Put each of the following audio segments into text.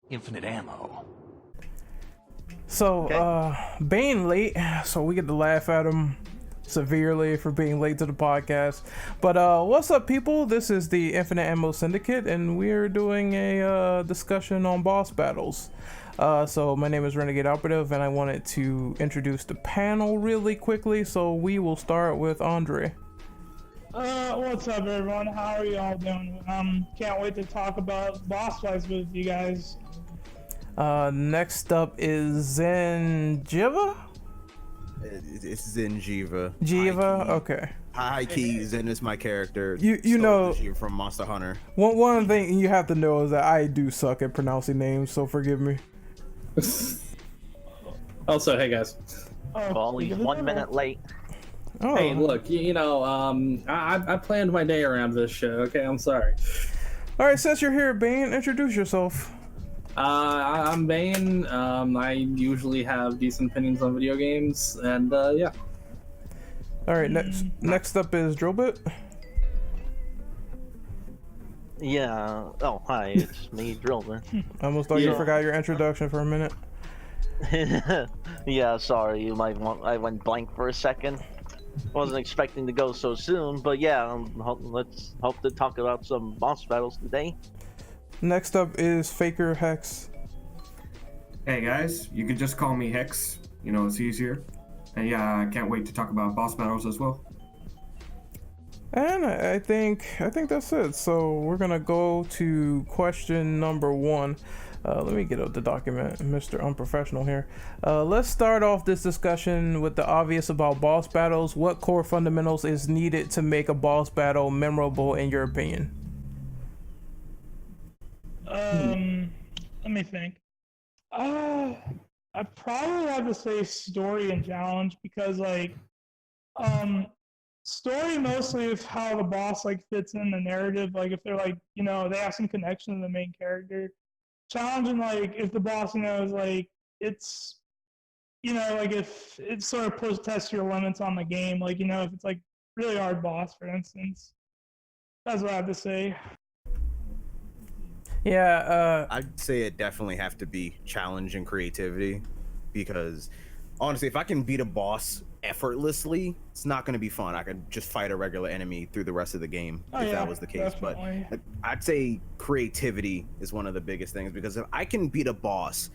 Infinite ammo. So, Bane late, so we get to laugh at him severely for being late to the podcast. But what's up, people? This is the Infinite Ammo Syndicate, and we're doing a discussion on boss battles. So my name is Renegade Operative, and I wanted to introduce the panel really quickly. So we will start with Andre. What's up, everyone? How are y'all doing? Can't wait to talk about boss fights with you guys. Next up is Zenjiva? It's Zenjiva. Jiva? Okay. High key, Zen is my character. You know from Monster Hunter. One thing you have to know is that I do suck at pronouncing names, so forgive me. Also, hey guys. Well, he's 1 minute late. Oh. Hey, look, I planned my day around this show. Okay, I'm sorry. All right, since you're here, Bane, introduce yourself. I'm Bane. I usually have decent opinions on video games, and yeah. All right, next up is Drillbit. Yeah. Oh, hi, it's me, Drillman. I almost thought you forgot your introduction for a minute. Yeah, sorry, I went blank for a second. Wasn't expecting to go so soon, but yeah, let's hope to talk about some boss battles today. Next up is Faker Hex. Hey guys, you can just call me Hex. You know, it's easier. And yeah, I can't wait to talk about boss battles as well. And I think that's it. So we're gonna go to question number 1. Let me get out the document, Mr. Unprofessional here. Let's start off this discussion with the obvious about boss battles. What core fundamentals is needed to make a boss battle memorable in your opinion? Let me think. I probably have to say story and challenge because, story mostly is how the boss fits in the narrative. Like if they're they have some connection to the main character. Challenging if the boss it's if it sort of tests your limits on the game. If it's really hard boss, for instance. That's what I have to say. Yeah, I'd say it definitely have to be challenge and creativity, because honestly, if I can beat a boss effortlessly, it's not going to be fun. I could just fight a regular enemy through the rest of the game if that was the case. Definitely. But I'd say creativity is one of the biggest things, because if I can beat a boss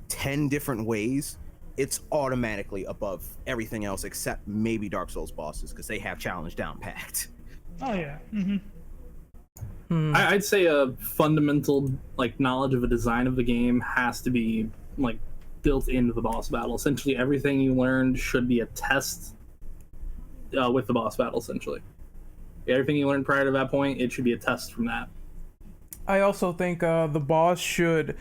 10 different ways, it's automatically above everything else except maybe Dark Souls bosses, because they have challenge down packed. Oh yeah. Mm-hmm. I'd say a fundamental knowledge of a design of the game has to be built into the boss battle. Essentially, everything you learned should be a test with the boss battle. Essentially, everything you learned prior to that point, it should be a test from that. I also think the boss should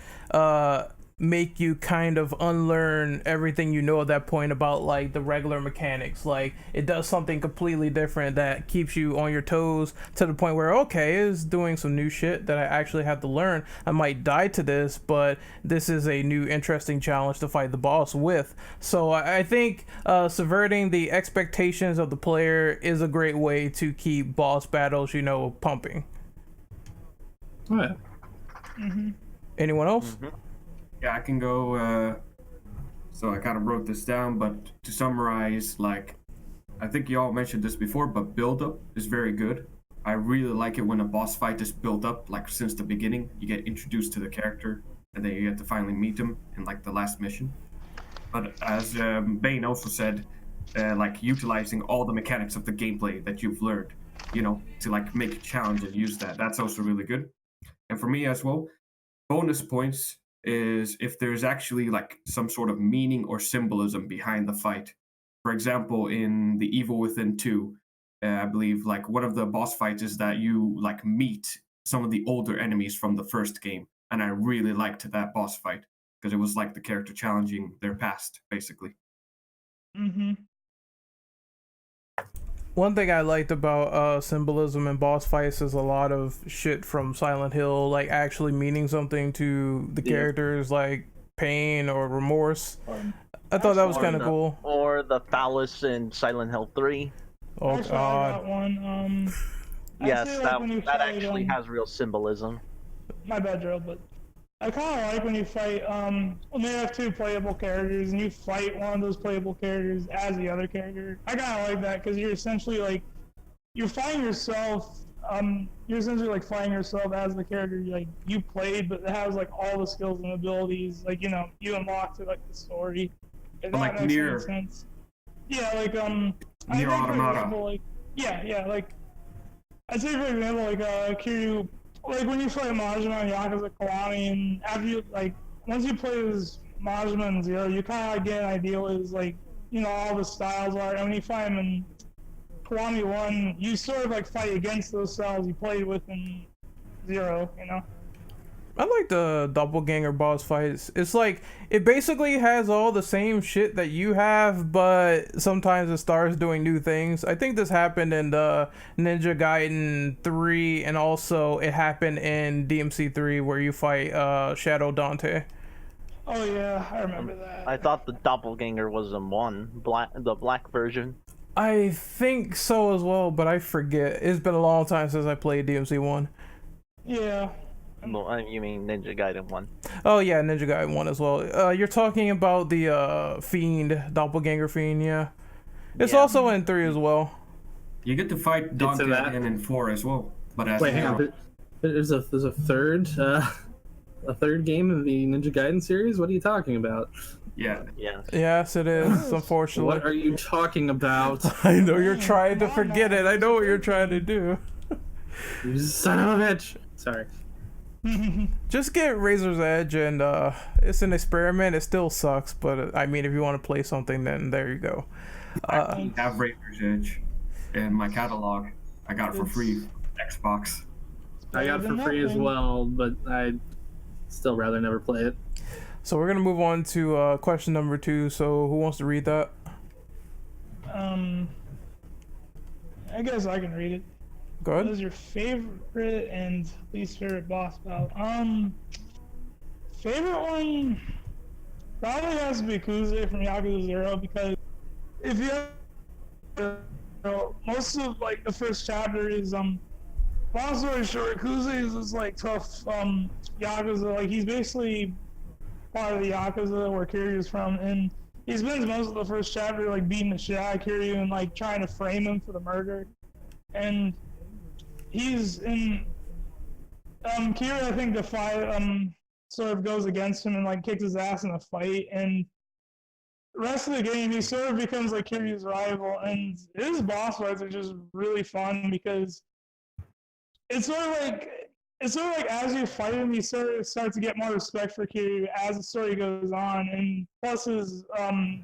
make you kind of unlearn everything you know at that point about the regular mechanics. It does something completely different that keeps you on your toes to the point where, okay, it's doing some new shit that I actually have to learn. I might die to this, but this is a new interesting challenge to fight the boss with. So I think subverting the expectations of the player is a great way to keep boss battles, pumping. Oh, yeah. Mm-hmm. Anyone else? Mm-hmm. Yeah, I can go. So I kind of wrote this down, but to summarize, I think you all mentioned this before, but build up is very good. I really like it when a boss fight is built up, since the beginning. You get introduced to the character, and then you get to finally meet him in the last mission. But as Bane also said, utilizing all the mechanics of the gameplay that you've learned, to make a challenge and use that. That's also really good. And for me as well, bonus points is if there's actually some sort of meaning or symbolism behind the fight. For example, in The Evil Within 2, I believe one of the boss fights is that you meet some of the older enemies from the first game, and I really liked that boss fight because it was the character challenging their past, basically. Mm-hmm. One thing I liked about symbolism and boss fights is a lot of shit from Silent Hill, actually meaning something to the characters, pain or remorse. I thought that was kind of cool. Or the phallus in Silent Hill 3. Oh God. God. That one. Yes, that actually has real symbolism. My bad, Joe, but I kind of like when you fight, when they have 2 playable characters and you fight one of those playable characters as the other character. I kind of like that because you're essentially like, you're fighting yourself, you're essentially like fighting yourself as the character you played, but it has like all the skills and abilities, like, you unlock to like the story. If that Like makes Nier. any sense. Yeah, like, I Nier think, for Automata. example, like, yeah, like, I'd say, for example, like, Kiryu, like, when you play Majima and Yakuza Kiwami, and after you, like, once you play as Majima and Zero, you kind of like, get an idea what his, like, all the styles are, and when you fight him in Kiwami 1, you sort of, like, fight against those styles you played with in Zero, I like the doppelganger boss fights. It's like it basically has all the same shit that you have, but sometimes it starts doing new things. I think this happened in the Ninja Gaiden 3, and also it happened in DMC 3 where you fight Shadow Dante. Oh, yeah, I remember that. I thought the doppelganger was in 1, the black version. I think so as well, but I forget. It's been a long time since I played DMC 1. Yeah. Well, you mean Ninja Gaiden 1? Oh yeah, Ninja Gaiden 1 as well. You're talking about the Fiend, Doppelganger Fiend, yeah. It's Yeah. also in 3 as well. You get to fight Dante that. again in 4 as well, but as Wait, a hang hero. on. There's a third game in the Ninja Gaiden series. What are you talking about? Yeah. Yes. Yes, it is, unfortunately. What are you talking about? I know you're trying to forget it. I know what you're trying to do. You son of a bitch. Sorry. Just get Razor's Edge, and it's an experiment. It still sucks, but I mean, if you want to play something, then there you go. I have Razor's Edge in my catalog. I got it for free. Xbox. I got it for free as nothing. well, but I'd still rather never play it. So we're gonna move on to question number 2. So who wants to read that? I guess I can read it. Go What ahead. is your favorite and least favorite boss battle? Favorite one probably has to be Kuze from Yakuza 0, because if you most of like the first chapter is long story short, Kuze is this like tough Yakuza, like he's basically part of the Yakuza where Kiryu's from, and he spends most of the first chapter like beating the shit out of Kiryu and like trying to frame him for the murder. And he's in Kiryu, I think, sort of goes against him and like kicks his ass in a fight, and the rest of the game he sort of becomes like Kiryu's rival, and his boss fights are just really fun because it's sort of like as you fight him, you sort of start to get more respect for Kiryu as the story goes on, and plus his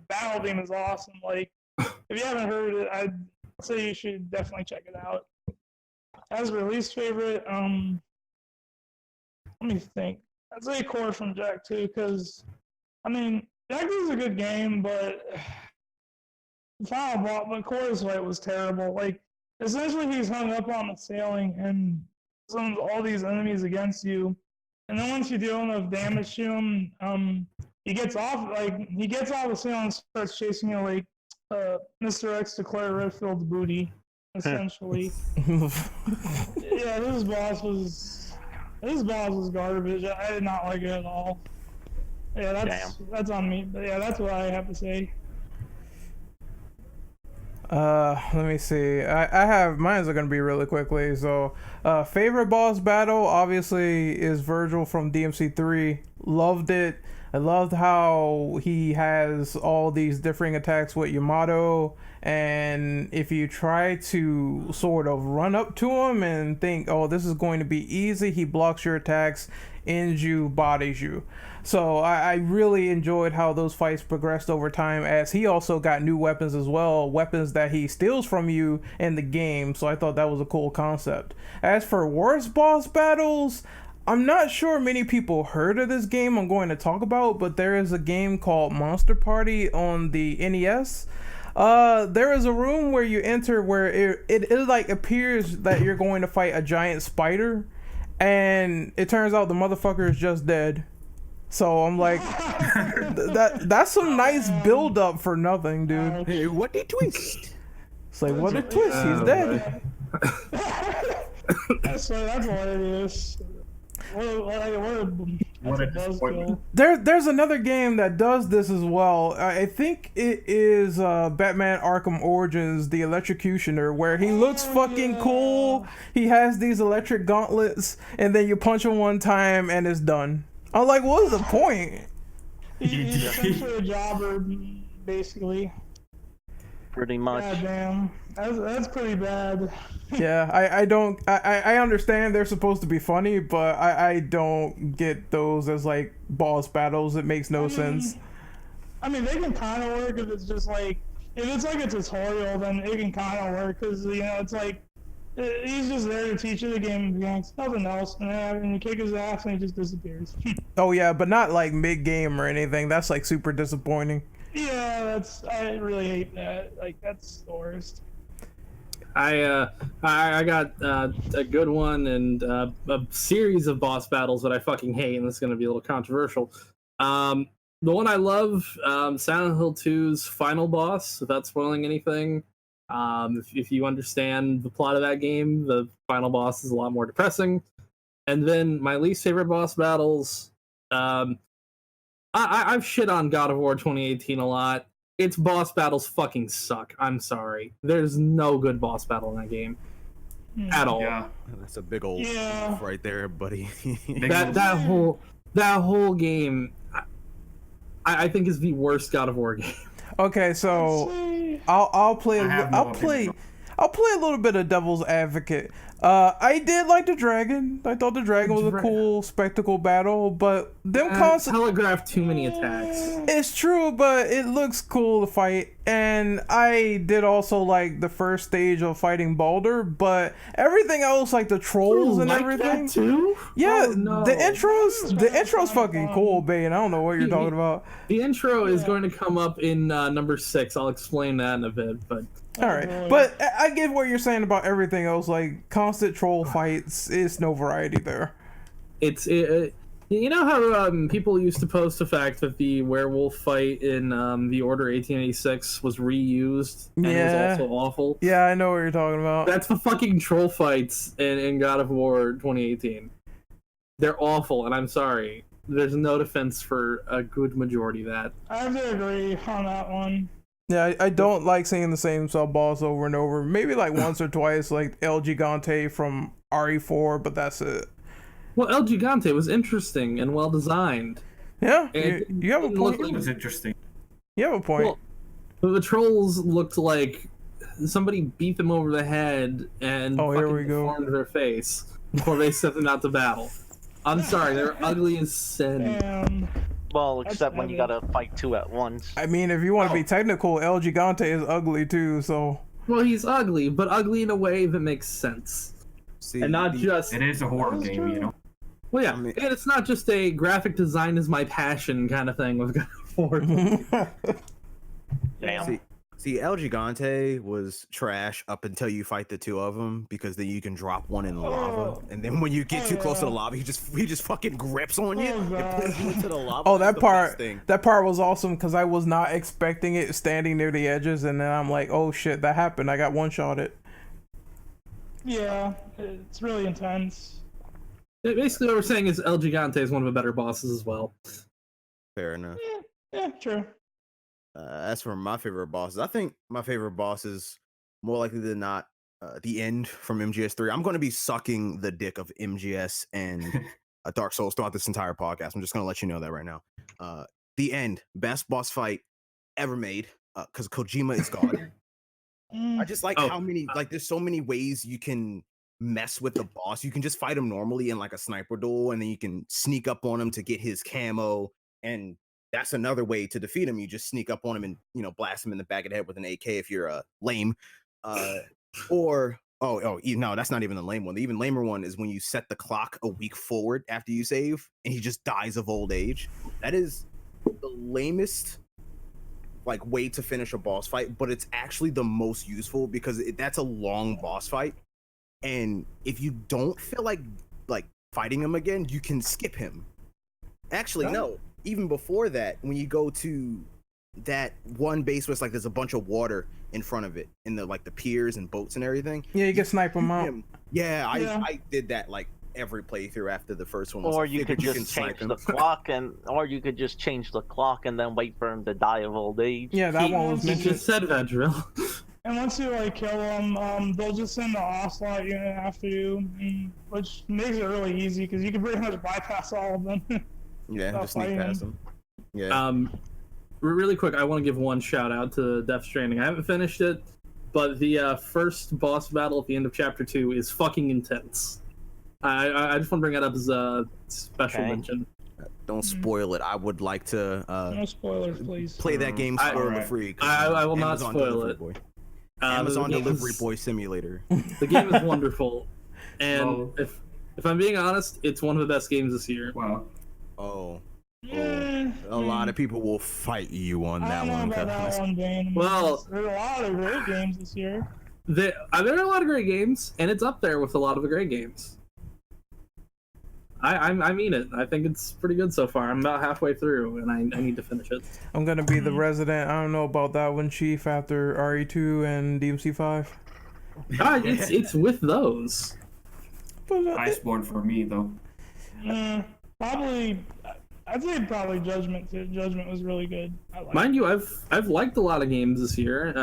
battle theme is awesome. Like, if you haven't heard it, I'd say you should definitely check it out. As for least favorite, let me think. I'd say Core from Jack 2, because, I mean, Jack 2 is a good game, but Core's fight was terrible. Like, essentially he's hung up on the sailing and summons all these enemies against you, and then once you deal enough damage to him, he gets off the sail and starts chasing you like Mr. X to Claire Redfield's booty, essentially. Yeah, this boss was garbage. I did not like it at all. Yeah, that's on me. But yeah, that's what I have to say. Let me see. I have mine's are gonna be really quickly. So, favorite boss battle obviously is Virgil from DMC 3. Loved it. I loved how he has all these differing attacks with Yamato, and if you try to sort of run up to him and think, oh, this is going to be easy, he blocks your attacks, ends you, bodies you. So I really enjoyed how those fights progressed over time, as he also got new weapons as well, weapons that he steals from you in the game. So I thought that was a cool concept. As for worst boss battles, I'm not sure many people heard of this game I'm going to talk about, but there is a game called Monster Party on the NES. There is a room where you enter where it like appears that you're going to fight a giant spider, and it turns out the motherfucker is just dead. So I'm like, that's some nice build up for nothing, dude. Hey, what a twist! It's like, what a twist, he's dead. That's hilarious. What a that's disappointment. buzzkill. There's another game that does this as well. I think it is Batman Arkham Origins, the Electrocutioner, where he looks fucking cool. He has these electric gauntlets, and then you punch him one time and it's done. I'm like, what is the point? He's essentially a jobber, basically. Pretty much. God damn. That's pretty bad. Yeah, I understand they're supposed to be funny, but I don't get those as like boss battles. It makes no sense. I mean, they can kind of work if it's just like, if it's like a tutorial, then it can kind of work, because, you know, it's like, he's just there to teach you the game of mechanics, nothing else, and then you kick his ass and he just disappears. Oh yeah, but not like mid-game or anything. That's like super disappointing. Yeah, I really hate that. Like, that's the worst. I got a good one and a series of boss battles that I fucking hate, and this is going to be a little controversial. The one I love, Silent Hill 2's final boss, without spoiling anything. If you understand the plot of that game, the final boss is a lot more depressing. And then my least favorite boss battles, I've shit on God of War 2018 a lot. Its boss battles fucking suck. I'm sorry. There's no good boss battle in that game at all. Yeah. That's a big old Yeah. right there, buddy. That whole game, I think is the worst God of War game. Okay, so See, I'll play I have no I'll play opinion. I'll play a little bit of devil's advocate. I did like the dragon. I thought the dragon was a cool spectacle battle, but them constantly. Telegraphed too many attacks. It's true, but it looks cool to fight, and I did also like the first stage of fighting Baldur, but everything else, like the trolls and Like everything. that too? Yeah, Oh, no. the intro's fucking cool, Bane. I don't know what you're talking about. The intro is going to come up in number 6. I'll explain that in a bit, but All right, but I get what you're saying about everything else. Like constant troll fights, is no variety there. You know how people used to post the fact that the werewolf fight in the Order 1886 was reused and Yeah. it was also awful? Yeah, I know what you're talking about. That's the fucking troll fights in God of War 2018. They're awful, and I'm sorry. There's no defense for a good majority of that. I have to agree on that one. Yeah, I don't like seeing the same sub boss over and over. Maybe like once or twice, like El Gigante from RE4, but that's it. Well, El Gigante was interesting and well designed. Yeah, And you have a it looked point. It was interesting. You have a point. Well, the trolls looked like somebody beat them over the head and Oh, here fucking we go. deformed their face before they sent them out to battle. I'm sorry, they're ugly as sin. And Well, except when you heavy. gotta fight two at once. I mean, if you want to be technical, El Gigante is ugly too. So Well, he's ugly, but ugly in a way that makes sense. See, And not just... It is a horror That is game, you know. Well, yeah, I mean- and it's not just a graphic design is my passion kind of thing with God of War. Damn. See, El Gigante was trash up until you fight the two of them, because then you can drop one in the lava, and then when you get too close to the lava, he just fucking grips on you and pulls you into the lava. oh, That's that the part best thing. that part was awesome because I was not expecting it standing near the edges, and then I'm like, oh shit, that happened. I got one shot it. yeah, it's really intense. Basically, what we're saying is El Gigante is one of the better bosses as well. Fair enough. Yeah, true. As for my favorite bosses, I think my favorite boss is more likely than not the end from MGS3. I'm going to be sucking the dick of MGS and Dark Souls throughout this entire podcast. I'm just going to let you know that right now. The end, best boss fight ever made, because Kojima is God. I just like how many, like, there's so many ways you can mess with the boss. You can just fight him normally in like a sniper duel, and then you can sneak up on him to get his camo, and that's another way to defeat him. You just sneak up on him and, you know, blast him in the back of the head with an AK if you're lame. Or no, that's not even the lame one. The even lamer one is when you set the clock a week forward after you save and he just dies of old age. That is the lamest like way to finish a boss fight, but it's actually the most useful because that's a long boss fight. And if you don't feel like fighting him again, you can skip him. Actually, no. Even before that, when you go to that one base where it's like there's a bunch of water in front of it, in the like the piers and boats and everything. Yeah, you can snipe them out. Yeah, Yeah. I did that like every playthrough after the first one. Was Or I you figured could can just snipe change him. the clock, or you could just change the clock and then wait for him to die of old age. Yeah, that one was He mentioned. just said Vedril. And once you like kill them, they'll just send the ocelot unit after you, which makes it really easy because you can pretty much bypass all of them. Yeah, Stop just sneak fighting past him. him. Yeah. Really quick, I want to give one shout out to Death Stranding. I haven't finished it, but the first boss battle at the end of Chapter 2 is fucking intense. I just want to bring that up as a special mention. Don't spoil it. I would like to No spoilers, please. play that game spoiler Alright. free. I will not Amazon spoil Delivery it. Boy. The Amazon game Delivery is- Boy Simulator. The game is wonderful, and Well- if I'm being honest, it's one of the best games this year. Wow. Oh, Yeah, a lot of people will fight you on I that don't know one. about that cuz- one, Dane. Well- there's a lot of great games this year. There are a lot of great games, and it's up there with a lot of the great games. I mean it. I think it's pretty good so far. I'm about halfway through, and I need to finish it. I'm gonna be the resident. I don't know about that one, Chief. After RE2 and DMC 5. It's with those. But Iceborne for me though. Probably, I'd say probably Judgment too. Judgment was really good. I like Mind you, I've liked a lot of games this year.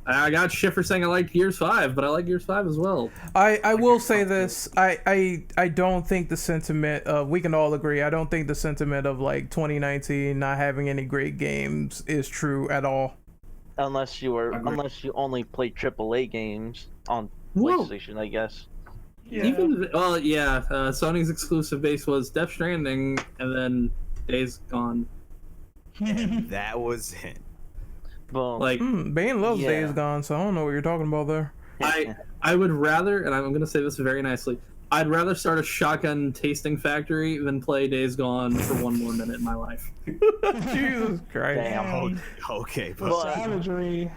I got shit for saying I liked Gears 5, but I like Gears 5 as well. I will say this. I don't think the sentiment of, we can all agree, I don't think the sentiment of like 2019 not having any great games is true at all. Unless you Agreed. only play AAA games on Whoa. PlayStation, I guess. Yeah. Sony's exclusive base was Death Stranding, and then Days Gone. That was it. Well, Like Bane loves Yeah. Days Gone, so I don't know what you're talking about there. I would rather, and I'm gonna say this very nicely, I'd rather start a shotgun tasting factory than play Days Gone for one more minute in my life. Jesus Christ. Damn. Okay, but Well, Savagery.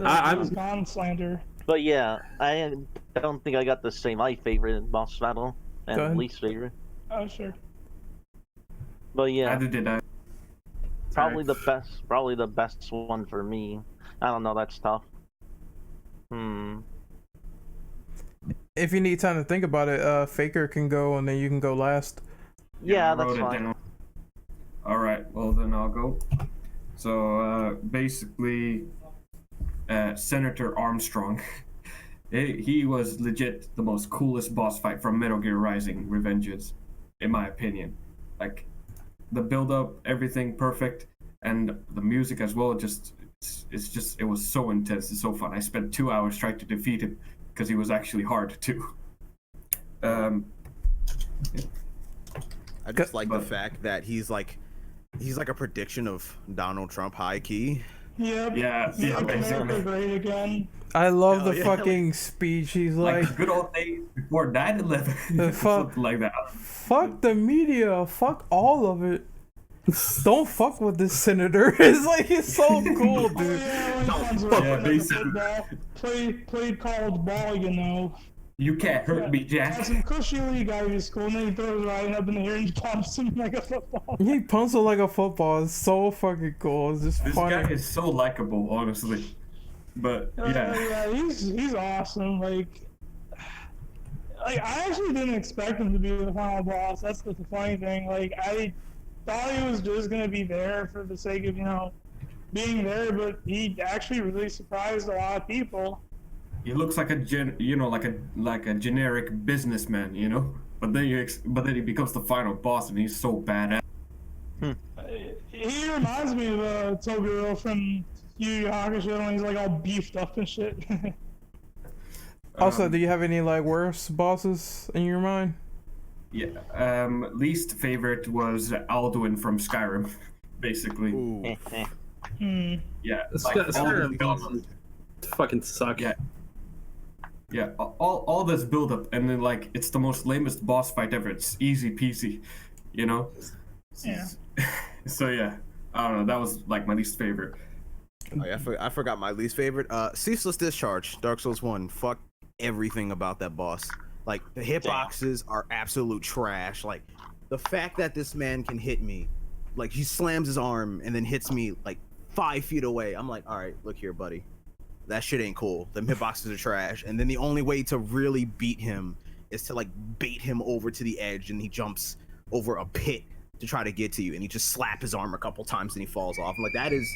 I'm- Gone slander. But yeah, I don't think I got the same. My favorite boss battle Go and ahead. least favorite. Oh sure. But yeah, Neither did I. probably the best. Probably the best one for me. I don't know. That's tough. If you need time to think about it, Faker can go and then you can go last. Yeah, I that's wrote it fine. down. All right, well then I'll go. So basically, Senator Armstrong, he was legit the most coolest boss fight from Metal Gear Rising: Revengeance, in my opinion. Like the build up, everything perfect, and the music as well. It was so intense and so fun. I spent 2 hours trying to defeat him because he was actually hard too. I just like the But- fact that he's like a prediction of Donald Trump high key. Yep. Yeah, Make America basically. great again. I love Hell the yeah. fucking speech. He's Like like, the good old days before 9/11, The fuck? something like that. fuck the media, fuck all of it. Don't fuck with this senator. It's like, it's so cool, Oh dude. yeah, when Don't Fonz fuck was with playing basically. football, played college ball, you know. You can't hurt me, Had Jack. some cushy league out of his school, and then he throws Ryan up in the air and pumps him like a football. He punts it like a football. It's so fucking cool. It's just This funny. guy is so likable, honestly. But yeah, Yeah, he's awesome. Like I actually didn't expect him to be the final boss. That's the funny thing. Like I thought he was just gonna be there for the sake of being there, but he actually really surprised a lot of people. he looks like a generic businessman, you know. But then he becomes the final boss, and he's so badass. He reminds me of Toguro from Yu Yu Hakusho when he's like all beefed up and shit. Also, do you have any like worse bosses in your mind? Yeah. Least favorite was Alduin from Skyrim, basically. Ooh. Yeah. Skyrim build-up. bosses fucking suck. Yeah. Yeah, all this build up, and then like it's the most lamest boss fight ever. It's easy peasy, you know. Yeah. So yeah, I don't know. That was like my least favorite. Oh, yeah, I forgot my least favorite. Ceaseless Discharge, Dark Souls 1. Fuck everything about that boss. Like the hitboxes are absolute trash. Like the fact that this man can hit me, like he slams his arm and then hits me like 5 feet away. I'm like, all right, look here, buddy. That shit ain't cool. Them hitboxes are trash. And then the only way to really beat him is to like bait him over to the edge, and he jumps over a pit to try to get to you, and you just slap his arm a couple times and he falls off. I'm like, that is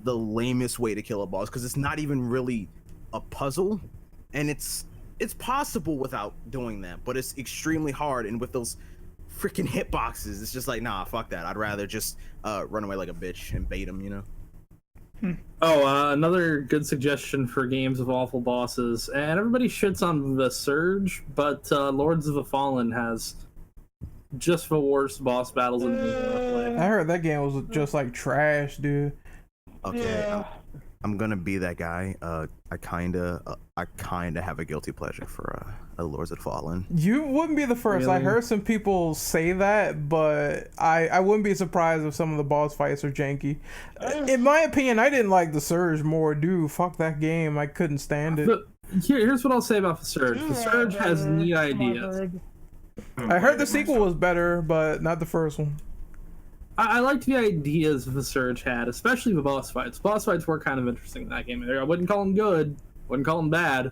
the lamest way to kill a boss, because it's not even really a puzzle, and it's possible without doing that, but it's extremely hard. And with those freaking hitboxes, it's just like, nah, fuck that. I'd rather just run away like a bitch and bait him, you know. Another good suggestion for games of awful bosses, and everybody shits on the Surge, but Lords of the Fallen has just the worst boss battles in the game. I heard that game was just like trash, dude. Okay, Yeah. I'm gonna be that guy. I kinda have a guilty pleasure for Lords of the Fallen. You wouldn't be the first. I Really? heard some people say that, but I wouldn't be surprised if some of the boss fights are janky. In my opinion, I didn't like the Surge more, dude. Fuck that game. I couldn't stand it. But here's what I'll say about the Surge. The Surge has neat ideas. I heard the sequel was better, but not the first one. I liked the ideas the Surge had, especially the boss fights. Boss fights were kind of interesting in that game. I wouldn't call them good, wouldn't call them bad,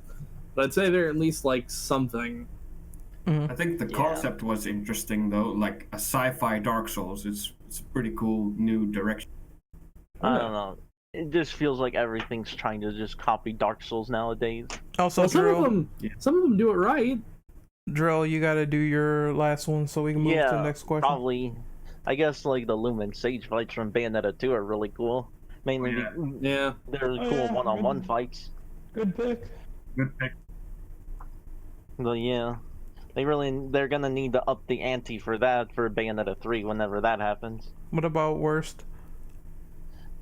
but I'd say they're at least like something. I think the concept was interesting though, like a sci-fi Dark Souls. It's a pretty cool new direction. I don't know. It just feels like everything's trying to just copy Dark Souls nowadays. Also, Well, Drill, some of them do it right. Drill, you gotta do your last one so we can move to the next question. Probably. I guess like the Lumen Sage fights from Bayonetta 2 are really cool. Mainly, Yeah. they're really cool one-on-one fights. Good pick. Good pick. But yeah, they're gonna need to up the ante for that for Bayonetta 3 whenever that happens. What about worst?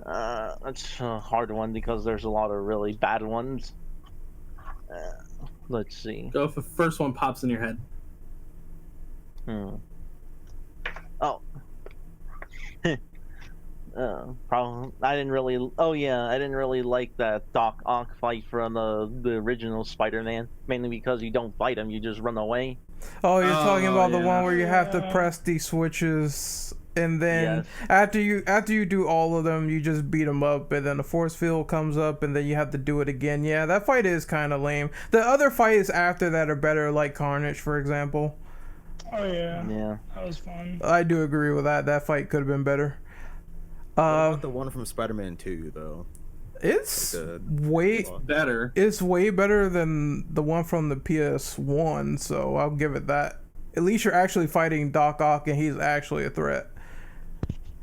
That's a hard one because there's a lot of really bad ones. Let's see. Go if the first one pops in your head. Oh. Problem. I didn't really. Oh yeah, I didn't really like that Doc Ock fight from the original Spider-Man. Mainly because you don't fight him, you just run away. Oh, you're talking about the yeah. one where you have to Yeah. press these switches, and then Yes. after you do all of them, you just beat them up, and then the force field comes up, and then you have to do it again. Yeah, that fight is kind of lame. The other fights after that are better, like Carnage, for example. Oh yeah. Yeah. That was fun. I do agree with that. That fight could have been better. What about the one from Spider-Man 2 though? It's Like way Better. it's way better than the one from the PS1, so I'll give it that. At least you're actually fighting Doc Ock, and he's actually a threat.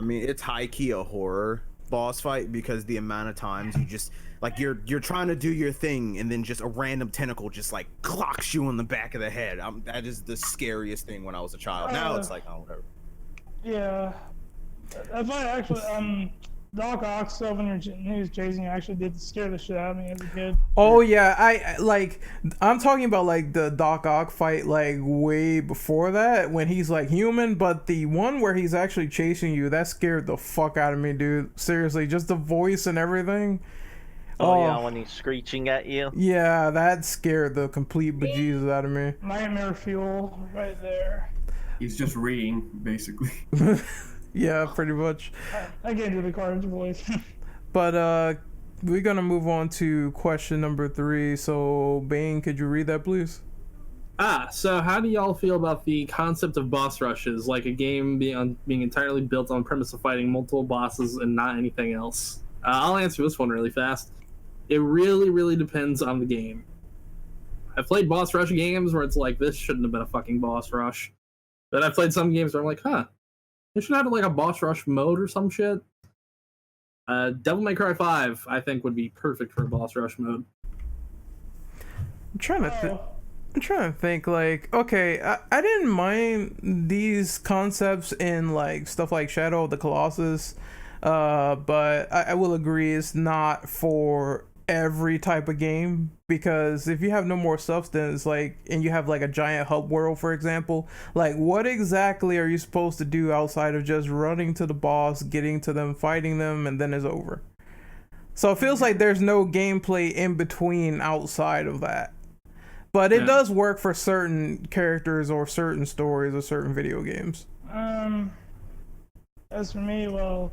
I mean, it's high key a horror boss fight because the amount of times you just like you're trying to do your thing, and then just a random tentacle just like clocks you in the back of the head. That is the scariest thing when I was a child. Now it's like, oh, whatever. Yeah. That's why actually Doc Ock stuff when he was chasing actually did scare the shit out of me as a kid. Oh yeah, I'm talking about like the Doc Ock fight like way before that when he's like human, but the one where he's actually chasing you, that scared the fuck out of me, dude. Seriously, just the voice and everything. Oh yeah, when he's screeching at you. Yeah, that scared the complete bejesus out of me. Nightmare fuel right there. He's just reading, basically. Yeah, pretty much. I can't do the Carnage voice. But we're gonna move on to question number 3. So Bane, could you read that, please? So how do y'all feel about the concept of boss rushes, like a game being entirely built on premise of fighting multiple bosses and not anything else? I'll answer this one really fast. It really, really depends on the game. I've played boss rush games where it's like, this shouldn't have been a fucking boss rush. But I've played some games where I'm like, they should have like a boss rush mode or some shit. Devil May Cry 5, I think, would be perfect for a boss rush mode. I'm trying to think, like, okay, I didn't mind these concepts in like stuff like Shadow of the Colossus, but I will agree it's not for every type of game, because if you have no more substance, like, and you have like a giant hub world, for example, like what exactly are you supposed to do outside of just running to the boss, getting to them, fighting them, and then it's over? So it feels like there's no gameplay in between outside of that. But it does work for certain characters or certain stories or certain video games. As for me, well,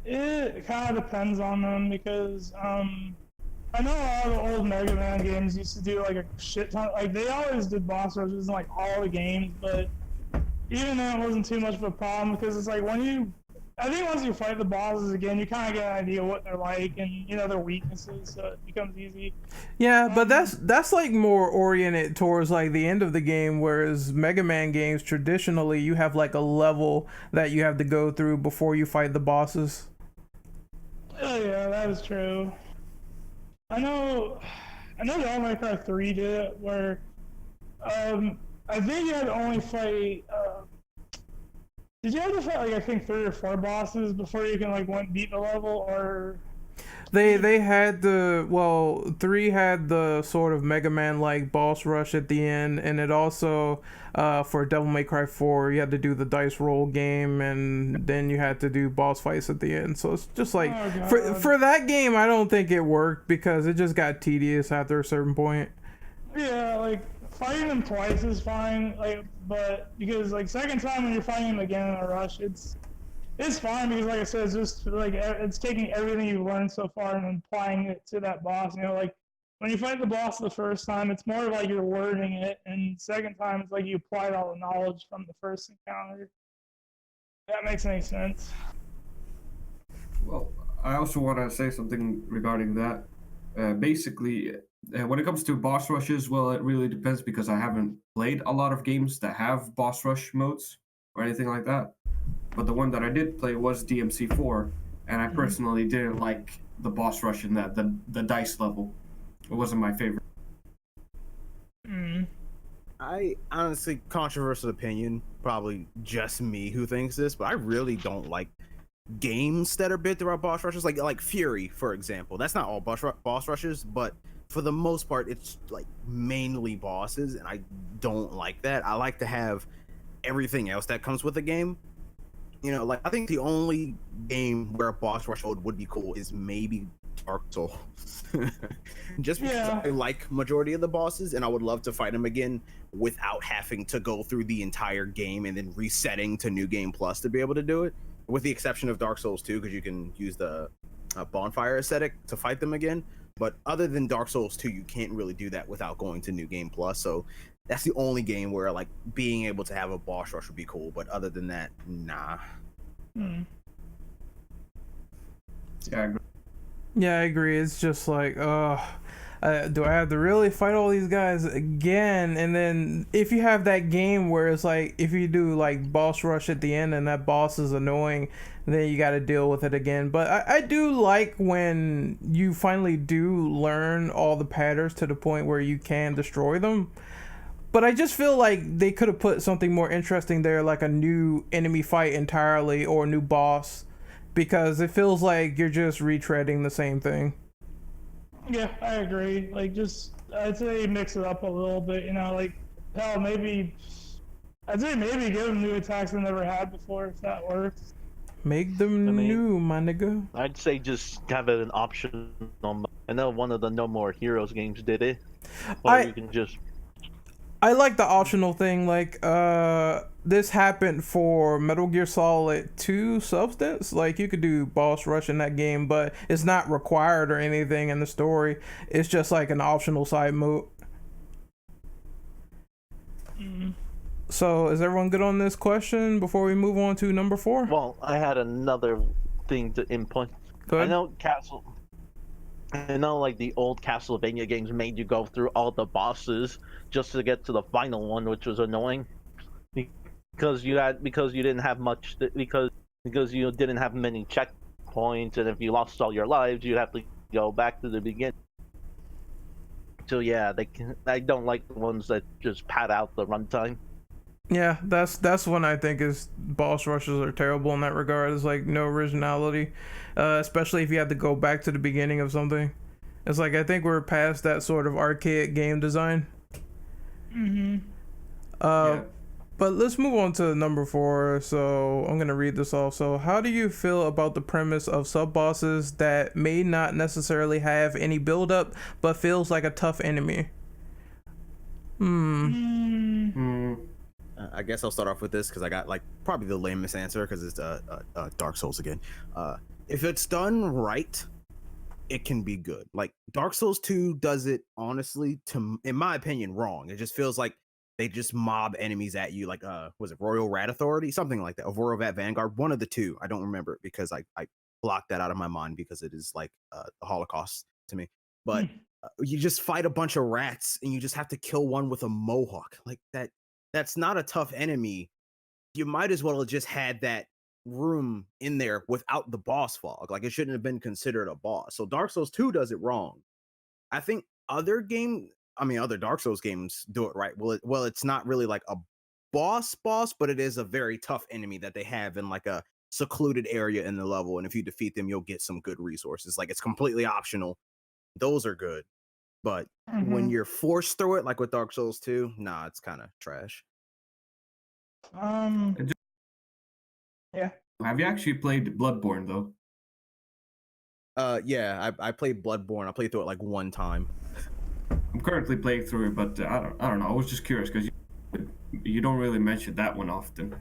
it kind of depends on them because I know a lot of the old Mega Man games used to do like a shit ton. Like they always did boss rushes in like all the games, but even then it wasn't too much of a problem because it's like I think once you fight the bosses again, you kind of get an idea what they're like and you know their weaknesses, so it becomes easy. Yeah, but that's like more oriented towards like the end of the game, whereas Mega Man games traditionally you have like a level that you have to go through before you fight the bosses. Oh yeah, that is true. I know Devil May Cry 3 did it where I think you had to only fight did you have to fight like I think 3 or 4 bosses before you can like beat the level, or They had the 3 had the sort of Mega Man like boss rush at the end, and it also for Devil May Cry 4 you had to do the dice roll game, and then you had to do boss fights at the end. So it's just like for that game I don't think it worked because it just got tedious after a certain point. yeah, like fighting them twice is fine, like, but because like second time when you're fighting them again in a rush, it's fine because like I said, it's just like it's taking everything you've learned so far and applying it to that boss. You know, like when you fight the boss the first time, it's more like you're learning it, and second time it's like you applied all the knowledge from the first encounter. If that makes any sense. Well, I also want to say something regarding that. Basically, when it comes to boss rushes, well, it really depends because I haven't played a lot of games that have boss rush modes or anything like that. But the one that I did play was DMC4, and I personally didn't like the boss rush in that, the dice level. It wasn't my favorite. I honestly, controversial opinion, probably just me who thinks this, but I really don't like games that are built around boss rushes, like Fury, for example. That's not all boss rushes, but for the most part, it's like mainly bosses, and I don't like that. I like to have everything else that comes with the game. You know, like I think the only game where a boss rush mode would be cool is maybe Dark Souls. Just because I like majority of the bosses and I would love to fight them again without having to go through the entire game and then resetting to New Game Plus to be able to do it. With the exception of Dark Souls 2, because you can use the bonfire aesthetic to fight them again. But other than Dark Souls 2, you can't really do that without going to New Game Plus. So that's the only game where like being able to have a boss rush would be cool. But other than that, nah. Yeah, I agree. Yeah, I agree. It's just like, do I have to really fight all these guys again? And then if you have that game where it's like, if you do like boss rush at the end and that boss is annoying, then you got to deal with it again. But I do like when you finally do learn all the patterns to the point where you can destroy them. But I just feel like they could have put something more interesting there, like a new enemy fight entirely or a new boss, because it feels like you're just retreading the same thing. Yeah, I agree. Like, I'd say mix it up a little bit, you know, like, hell, I'd say maybe give them new attacks they never had before, if that works. Make them new, my nigga. I'd say just have it an option. I know one of the No More Heroes games did it. Or you can just... I like the optional thing, like, this happened for Metal Gear Solid 2 Substance. Like, you could do boss rush in that game, but it's not required or anything in the story. It's just like an optional side mode. So, is everyone good on this question before we move on to number 4? Well, I had another thing to input. Good. I know, like the old Castlevania games made you go through all the bosses just to get to the final one, which was annoying because you didn't have much because you didn't have many checkpoints, and if you lost all your lives, you'd have to go back to the beginning. So yeah, I don't like the ones that just pad out the runtime. Yeah, that's when I think is boss rushes are terrible in that regard. It's like no originality, especially if you have to go back to the beginning of something. It's like I think we're past that sort of archaic game design. But let's move on to number 4. So I'm gonna read this off. So how do you feel about the premise of sub bosses that may not necessarily have any build up but feels like a tough enemy? I guess I'll start off with this because I got like probably the lamest answer because it's Dark Souls again. If it's done right, it can be good. Like Dark Souls 2 does it honestly, in my opinion, wrong. It just feels like they just mob enemies at you, like was it Royal Rat Authority, something like that, or Royal Rat Vanguard, one of the two. I don't remember it because I blocked that out of my mind because it is like the Holocaust to me. But you just fight a bunch of rats and you just have to kill one with a mohawk like that. That's not a tough enemy. You might as well have just had that room in there without the boss fog. Like it shouldn't have been considered a boss. So Dark Souls 2 does it wrong. I think other Dark Souls games do it right. Well, it's not really like a boss, but it is a very tough enemy that they have in like a secluded area in the level. And if you defeat them, you'll get some good resources. Like it's completely optional. Those are good. But when you're forced through it, like with Dark Souls 2, nah, it's kind of trash. Yeah. Have you actually played Bloodborne though? Yeah, I played Bloodborne. I played through it like one time. I'm currently playing through it, but I don't know. I was just curious because you don't really mention that one often.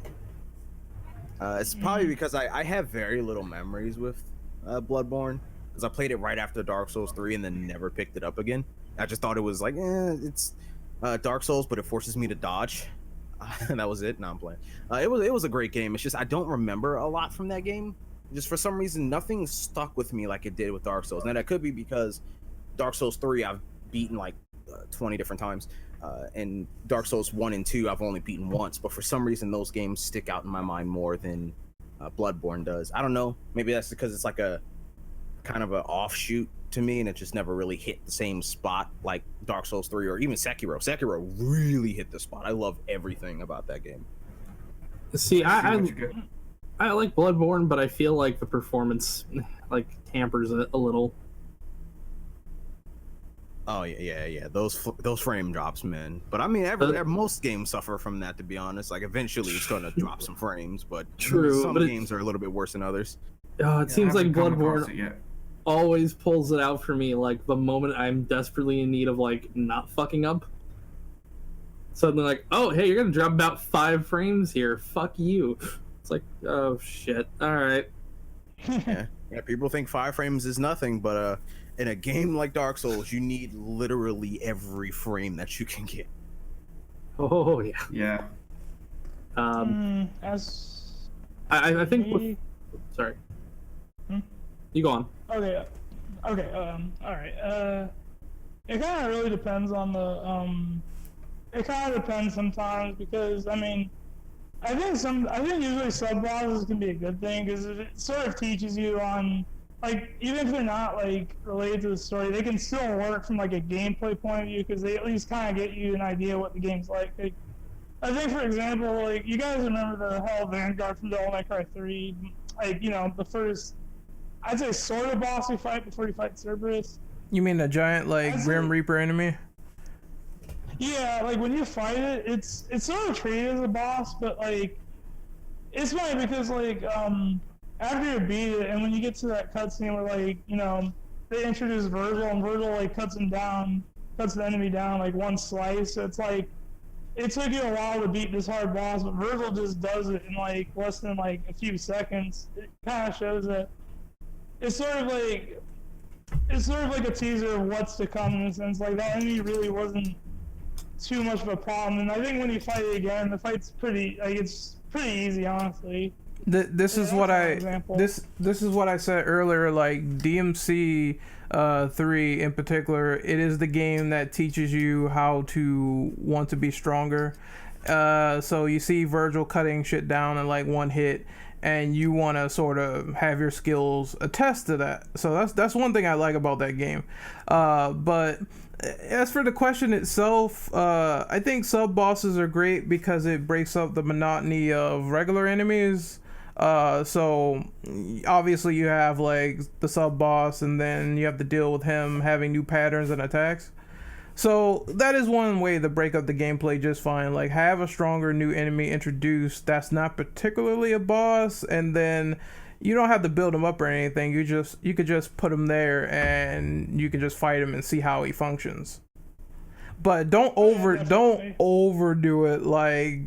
It's probably because I have very little memories with Bloodborne because I played it right after Dark Souls 3 and then never picked it up again. I just thought it was like, it's Dark Souls, but it forces me to dodge. And that was it. No, I'm playing. It was a great game. It's just I don't remember a lot from that game. Just for some reason, nothing stuck with me like it did with Dark Souls. Now that could be because Dark Souls 3 I've beaten like 20 different times, and Dark Souls 1 and 2 I've only beaten once. But for some reason, those games stick out in my mind more than Bloodborne does. I don't know. Maybe that's because it's like a kind of an offshoot to me, and it just never really hit the same spot like Dark Souls 3 or even Sekiro. Sekiro really hit the spot. I love everything about that game. See, I like Bloodborne, but I feel like the performance like tampers it a little. Oh yeah. Those frame drops, man. But I mean, most games suffer from that. To be honest, like eventually it's going to drop some frames. But true, some games are a little bit worse than others. It seems like Bloodborne always pulls it out for me. Like the moment I'm desperately in need of like not fucking up, suddenly like, oh hey, you're gonna drop about 5 frames here. Fuck you. It's like, oh shit. All right. yeah. People think 5 frames is nothing, but in a game like Dark Souls, you need literally every frame that you can get. Oh yeah. Yeah. I think. Sorry. You go on. Okay. All right. It kind of really depends on the. It kind of depends sometimes because I mean, I think usually sub bosses can be a good thing because it sort of teaches you on like even if they're not like related to the story, they can still work from like a gameplay point of view because they at least kind of get you an idea what the game's like. I think for example, like you guys remember the Hell Vanguard from Devil May Cry 3, like the first. I'd say sort of boss you fight before you fight Cerberus. You mean the giant like Grim Reaper enemy? Yeah, like when you fight it, it's sort of treated as a boss, but like it's funny because like after you beat it and when you get to that cutscene where like they introduce Virgil and Virgil like cuts the enemy down like one slice. So it's like it took you a while to beat this hard boss, but Virgil just does it in like less than like a few seconds. It kind of shows that. It's sort of like a teaser of what's to come in a sense. Like that enemy really wasn't too much of a problem, and I think when you fight it again, the fight's it's pretty easy, honestly. This is what I said earlier. Like DMC 3 in particular, it is the game that teaches you how to want to be stronger. So you see Virgil cutting shit down in like one hit. And you want to sort of have your skills attest to that. So that's one thing I like about that game. But as for the question itself, I think sub bosses are great because it breaks up the monotony of regular enemies. So obviously you have like the sub boss, and then you have to deal with him having new patterns and attacks. So that is one way to break up the gameplay just fine. Like have a stronger new enemy introduced that's not particularly a boss, and then you don't have to build him up or anything. You could just put him there and you can just fight him and see how he functions. But don't overdo it. Like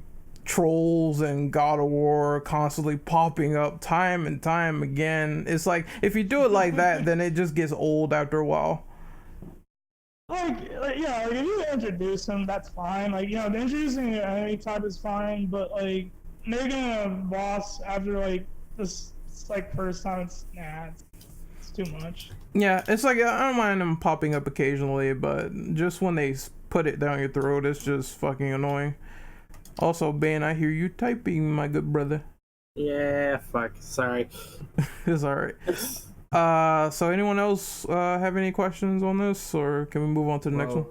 trolls and God of War constantly popping up time and time again. It's like if you do it like that, then it just gets old after a while. Yeah, like if you introduce them, that's fine. Like, introducing an enemy type is fine, but like making a boss after like this like first time, it's too much. Yeah, it's like I don't mind them popping up occasionally, but just when they put it down your throat, it's just fucking annoying. Also, Ben, I hear you typing, my good brother. Yeah, fuck. Sorry. It's alright. So anyone else have any questions on this, or can we move on to the next one?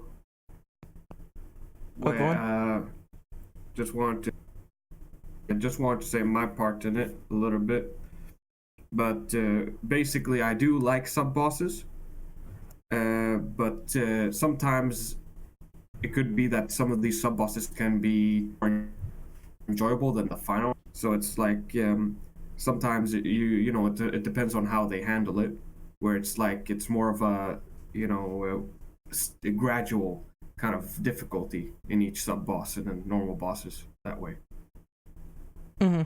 Well, go on. I just want to say my part in it a little bit. But basically, I do like sub bosses. But sometimes it could be that some of these sub bosses can be more enjoyable than the final. So it's like sometimes it depends on how they handle it. Where it's like it's more of a a gradual kind of difficulty in each sub boss and then normal bosses that way. Mm-hmm.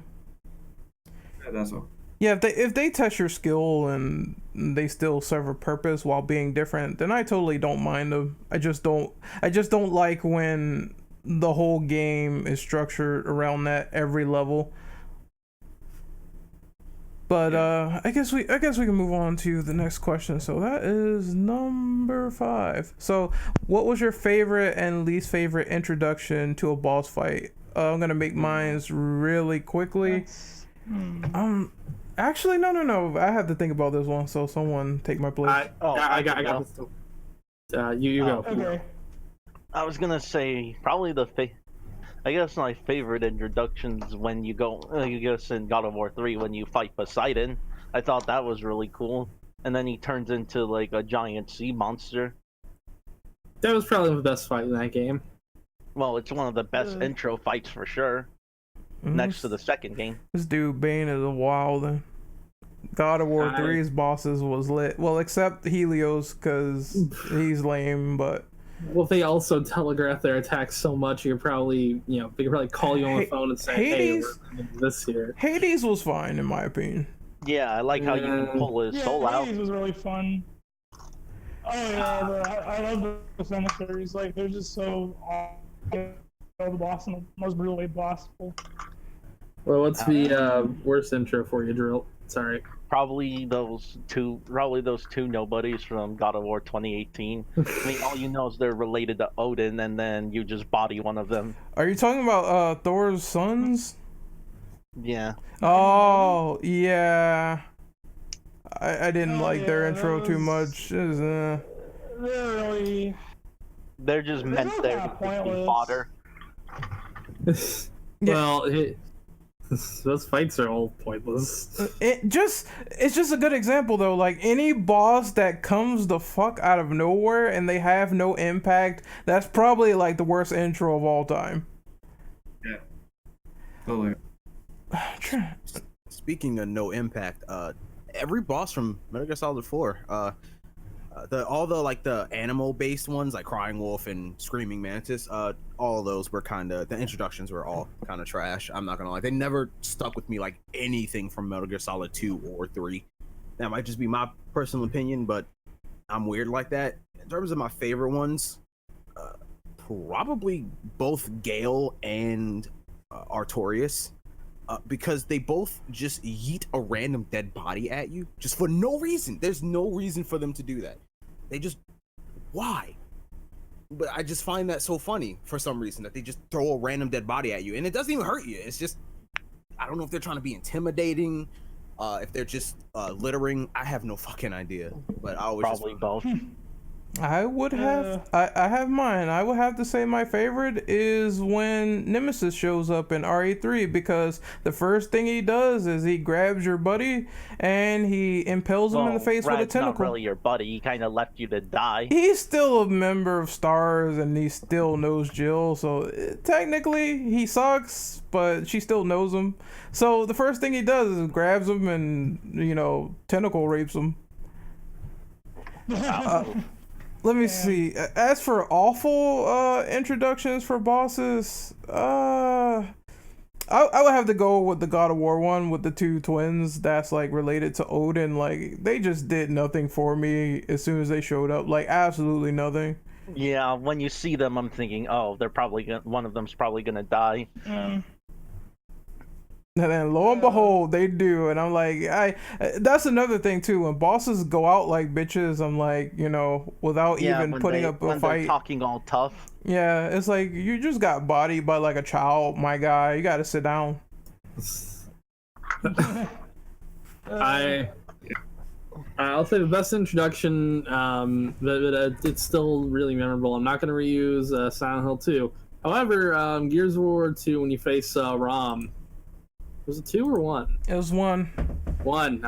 Yeah, that's all. Yeah, if they test your skill and they still serve a purpose while being different, then I totally don't mind them. I just don't like when the whole game is structured around that every level. But I guess we can move on to the next question. So that is number 5. So what was your favorite and least favorite introduction to a boss fight? I'm gonna make mines really quickly. Actually, no. I have to think about this one. So someone take my place. I got this. You go. Okay. I was gonna say probably I guess my favorite introductions when you go, you guess in God of War 3 when you fight Poseidon. I thought that was really cool, and then he turns into like a giant sea monster. That was probably the best fight in that game. Well, it's one of the best intro fights for sure. Next to the second game. This dude Bane is a wild. God of War 3's bosses was lit. Well, except Helios, because he's lame, but... Well, they also telegraph their attacks so much, you're probably, they could probably call you on the phone and say, Hades, hey, we're this here. Hades was fine, in my opinion. Yeah, I like how you can pull his soul out. Hades was really fun. Oh, yeah, I love the finishers. Like, they're just so awesome. The boss in the most brutal way possible. Well, what's the worst intro for you, Drill? Sorry. Probably those two nobodies from God of War 2018. I mean, all you know is they're related to Odin, and then you just body one of them. Are you talking about Thor's sons? Yeah. Oh, yeah. I didn't like their intro too much. They're just meant there to be fodder. Well, those fights are all pointless. It's just a good example though. Like any boss that comes the fuck out of nowhere and they have no impact, that's probably like the worst intro of all time. Yeah. Totally. Speaking of no impact, every boss from Metal Gear Solid 4, all the animal based ones like Crying Wolf and Screaming Mantis, all of those were the introductions were all kind of trash. I'm not gonna lie, they never stuck with me like anything from Metal Gear Solid 2 or 3. That might just be my personal opinion, but I'm weird like that. In terms of my favorite ones, probably both Gale and Artorias. Because they both just yeet a random dead body at you just for no reason. There's no reason for them to do that. They just, why? But I just find that so funny for some reason that they just throw a random dead body at you and it doesn't even hurt you. It's just, I don't know if they're trying to be intimidating, if they're just littering. I have no fucking idea. But I always probably both. I would have I have mine. I would have to say my favorite is when Nemesis shows up in RE3, because the first thing he does is he grabs your buddy and he impales him in the face with a tentacle. Not really your buddy. He kind of left you to die. He's still a member of STARS and he still knows Jill, so technically he sucks, but she still knows him. So the first thing he does is grabs him and tentacle rapes him. Let me see. As for awful introductions for bosses, I would have to go with the God of War one with the two twins that's like related to Odin. Like they just did nothing for me as soon as they showed up. Like absolutely nothing. Yeah, when you see them, I'm thinking, oh, they're probably one of them's probably gonna die. And then lo and behold, they do, and I'm like, that's another thing too. When bosses go out like bitches, I'm like, you know, without even putting up a when fight. they're talking all tough. Yeah, it's like you just got bodied by like a child, my guy. You got to sit down. I'll say the best introduction, but it's still really memorable. I'm not going to reuse Silent Hill 2. However, Gears of War 2, when you face Rom, was it 2 or 1? It was 1. 1,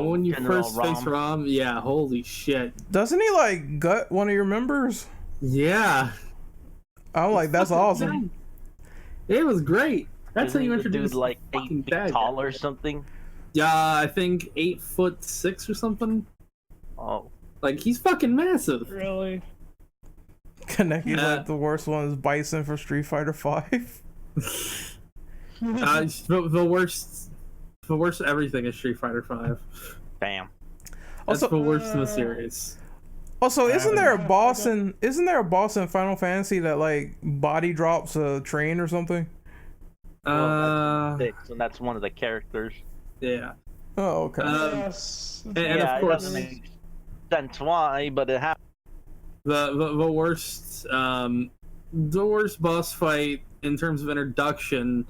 when you General first face Rom, yeah, holy shit. Doesn't he like gut one of your members? Yeah. I'm like, that's awesome. It was great. That's how you Isn't the introduce dude like 8 feet tall or something. Yeah, I think 8'6" or something. Oh, Like he's fucking massive. Really? Kaneki's like the worst one is Bison for Street Fighter 5. The worst everything is Street Fighter 5. damn. That's Also- the worst in the series. Also, isn't there a boss in Final Fantasy that like body drops a train or something? Well, and that's one of the characters. Yeah. Oh, okay. Yes. And Yeah, of it course, doesn't make sense why, but it happens. the worst boss fight in terms of introduction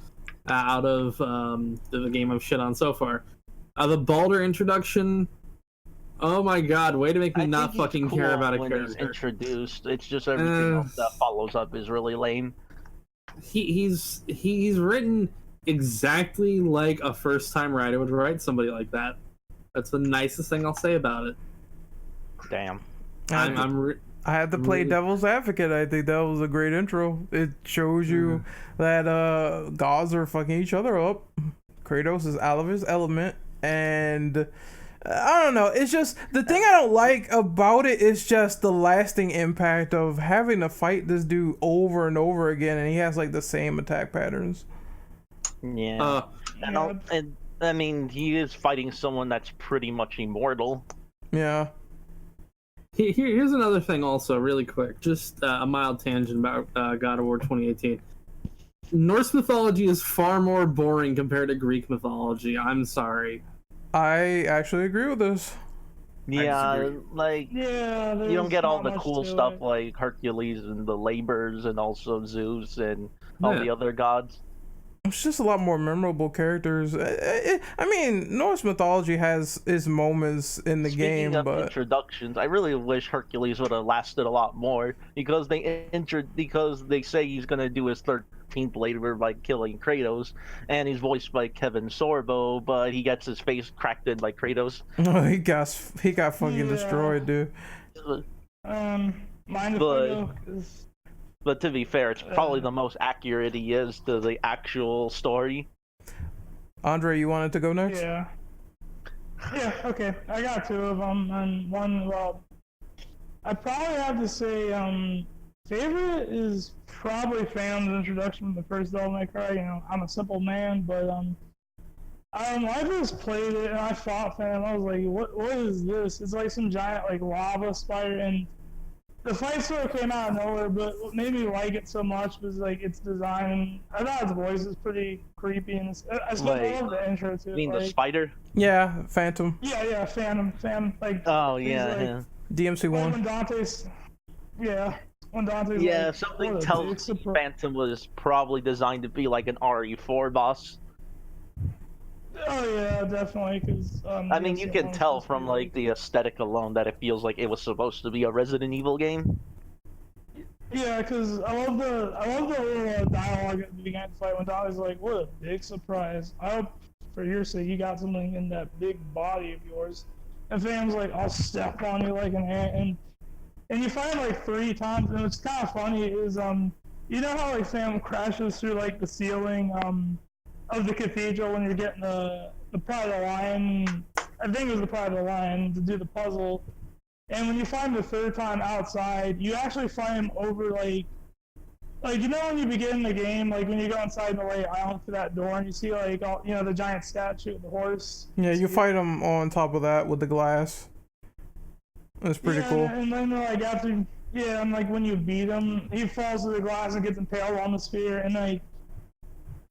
out of the game I've shit on so far. The Baldur introduction. Oh my god! Way to make me not fucking care about a when character. he's introduced. It's just everything else that follows up is really lame. He's written exactly like a first-time writer would write somebody like that. That's the nicest thing I'll say about it. Damn. I had to play devil's advocate. I think that was a great intro. It shows you that gods are fucking each other up. Kratos is out of his element, and I don't know. It's just the thing I don't like about it is just the lasting impact of having to fight this dude over and over again, and he has like the same attack patterns. Yeah. And I mean, he is fighting someone that's pretty much immortal. Yeah. Here's another thing also, really quick. Just a mild tangent about God of War 2018. Norse mythology is far more boring compared to Greek mythology. I'm sorry. I actually agree with this. Yeah, like you don't get all the much cool to stuff it. like Hercules and the Labors and also Zeus and all the other gods. It's just a lot more memorable characters. I mean, Norse mythology has its moments in the Speaking game, of but introductions, I really wish Hercules would have lasted a lot more because they say he's gonna do his 13th labor by killing Kratos, and he's voiced by Kevin Sorbo, but he gets his face cracked in by Kratos. he got fucking destroyed, dude. Mind if I go? 'Cause But to be fair, it's probably the most accurate he is to the actual story. Andre, you wanted to go next? Yeah. Yeah, okay. I got 2 of them, and one, well, I probably have to say, favorite is probably Phantom's introduction to the first Devil May Cry. You know, I'm a simple man, but, I just played it, and I fought Phantom. I was like, what is this? It's like some giant, like, lava spider, and the fight sort of came out of nowhere, but what made me like it so much was like its design. I thought its voice was pretty creepy, and I love the intro too. You mean like, the spider? Yeah, Phantom. Yeah, Phantom. Like Oh he's yeah, like, yeah. DMC like one. when Dante's. Yeah, when Dante's. Yeah, like, something what a tells big me surprise. Phantom was probably designed to be like an RE4 boss. Oh yeah, definitely. Because I mean, you can tell from like the aesthetic alone that it feels like it was supposed to be a Resident Evil game. Yeah, because I love the little dialogue at the beginning of the fight when Dante's like, "What a big surprise! I hope for your sake you got something in that big body of yours." And Phantom's like, "I'll step on you like an ant," and you find like 3 times, and what's kind of funny is you know how like Phantom crashes through like the ceiling of the cathedral when you're getting the Pride of the Lion. I think it was the Pride of the Lion to do the puzzle. And when you find him the 3rd time outside, you actually find him over like like, you know, when you begin the game, like when you go inside the White Island to that door and you see like all, you know, the giant statue of the horse. Yeah, you fight him on top of that with the glass. That's pretty cool. And then like after, yeah, and like when you beat him, he falls to the glass and gets impaled on the spear, and like,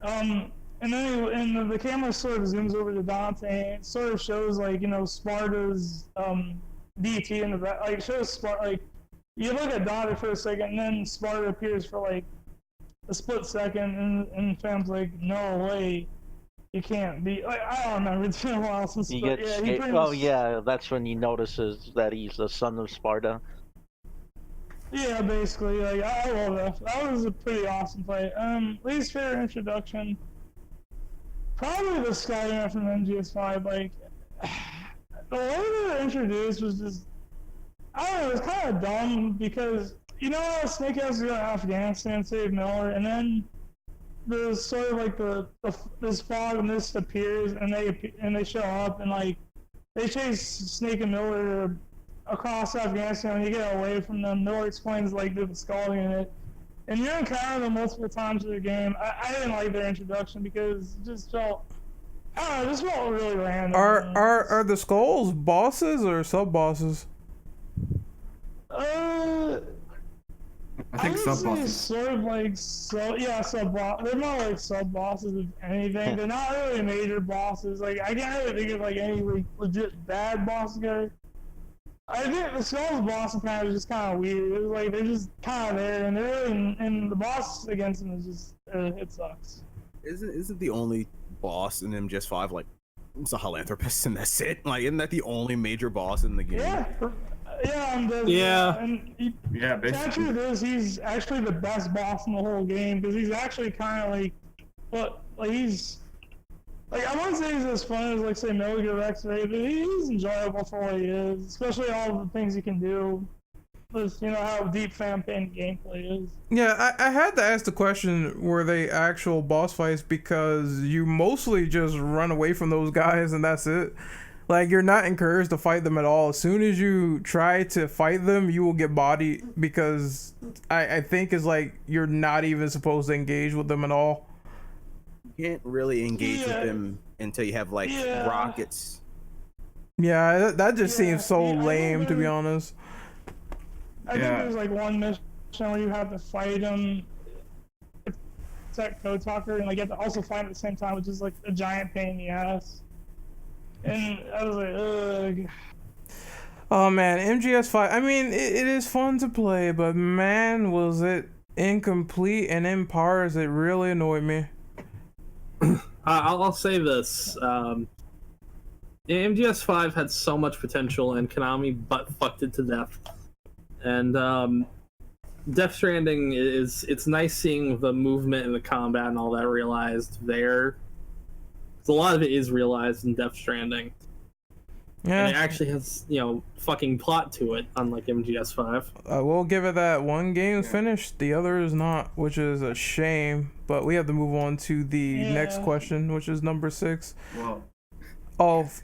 and then the camera sort of zooms over to Dante, and it sort of shows like, you know, Sparta's DT in the back, like shows Sparta, like you look at Dante for a second, and then Sparta appears for like a split second, and Fam's like, no way, you can't be. Like, I don't remember. It's been a while since. He But, gets yeah, scared. pretty Oh much, yeah, that's when he notices that he's the son of Sparta. yeah, basically, like I love that. That was a pretty awesome fight. Least favorite introduction, probably the Skyrim from MGS5. Like the way they were introduced was just, I don't know, it was kind of dumb because you know how Snake has to go to Afghanistan, save Miller, and then there's sort of like this fog and mist appears, and they show up, and like they chase Snake and Miller across Afghanistan. When you get away from them, Miller explains like the skull unit, and you encounter them multiple times through the game. I didn't like their introduction because it just felt, I don't know, it just felt really random. Are the skulls bosses or sub bosses? I think would say sub-bosses. sort of like sub boss. They're more like sub bosses if anything. They're not really major bosses. Like I can't really think of like any like legit bad boss guy. I think the Skulls boss kind of just kind of weird. It was like they're just kind of there, and they're really, and the boss against them is just it sucks. Isn't the only boss in MGS5 like it's a philanthropist and that's it? Like, isn't that the only major boss in the game? Yeah, Yeah, basically. truth is, he's actually the best boss in the whole game because he's actually kind of he's like, I wouldn't say he's as fun as like say Metal Gear X-Ray, but he's enjoyable for what he is, especially all the things he can do. Just, you know how deep fan-pain gameplay is. Yeah, I had to ask the question, were they actual boss fights, because you mostly just run away from those guys and that's it. Like, you're not encouraged to fight them at all. As soon as you try to fight them, you will get bodied, because I think it's like you're not even supposed to engage with them at all. You can't really engage with them until you have like rockets. Yeah, that just seems so lame, to be honest. I think there's like one mission where you have to fight him. It's that Code Talker, and like you have to also fight at the same time, which is like a giant pain in the ass. And I was like, ugh. Oh man, MGS5. I mean, it is fun to play, but man, was it incomplete and in parts. It really annoyed me. I'll say this. MGS5 had so much potential, and Konami butt fucked it to death. And Death Stranding it's nice seeing the movement and the combat and all that realized there. A lot of it is realized in Death Stranding. Yeah, and it actually has, fucking plot to it, unlike MGS5. We'll give it that one game's finished, the other is not, which is a shame. But we have to move on to the next question, which is number 6. Well,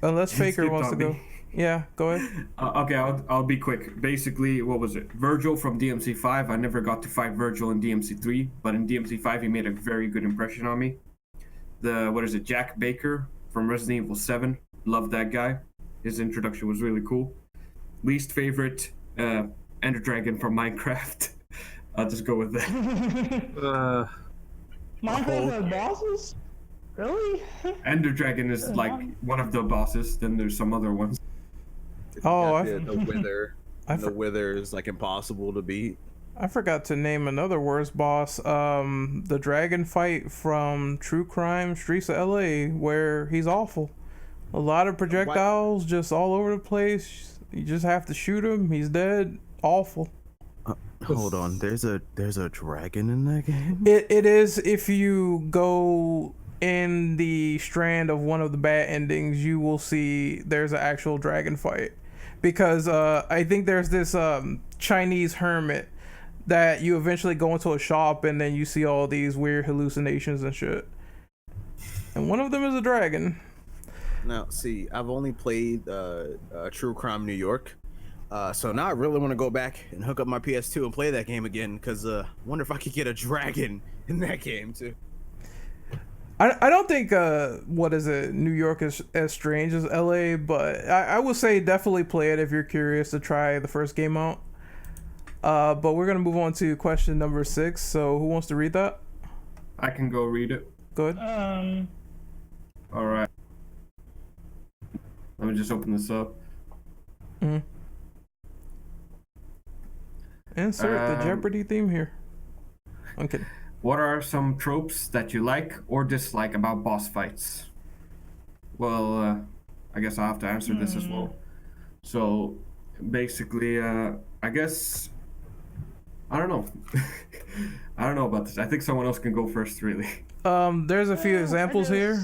Unless Faker wants to go. Yeah, go ahead. Okay, I'll be quick. Basically, what was it? Virgil from DMC5. I never got to fight Virgil in DMC3, but in DMC5 he made a very good impression on me. Jack Baker from Resident Evil 7. Loved that guy. His introduction was really cool. Least favorite, Ender Dragon from Minecraft. I'll just go with that. Minecraft has bosses? Really? Ender Dragon is like one of the bosses. Then there's some other ones. The Wither. The Wither is like impossible to beat. I forgot to name another worst boss. The dragon fight from True Crime Streets of LA, where he's awful. A lot of projectiles just all over the place. You just have to shoot him. He's dead. Awful. Hold on. There's a dragon in that game? It is. If you go in the strand of one of the bad endings, you will see there's an actual dragon fight. Because I think there's this Chinese hermit that you eventually go into a shop and then you see all these weird hallucinations and shit. And one of them is a dragon. Now, see, I've only played True Crime New York, So now I really want to go back and hook up my PS2 and play that game again, because wonder if I could get a dragon in that game too. I don't think what is it, New York is as strange as LA, but I would say definitely play it if you're curious to try the first game out. But we're gonna move on to question number 6. So who wants to read that? I can go read it. Good. All right. Let me just open this up. Insert the Jeopardy theme here. I'm kidding. What are some tropes that you like or dislike about boss fights? Well, I guess I'll have to answer this as well. So, basically, I guess... I don't know. I don't know about this. I think someone else can go first, really. There's a few examples here.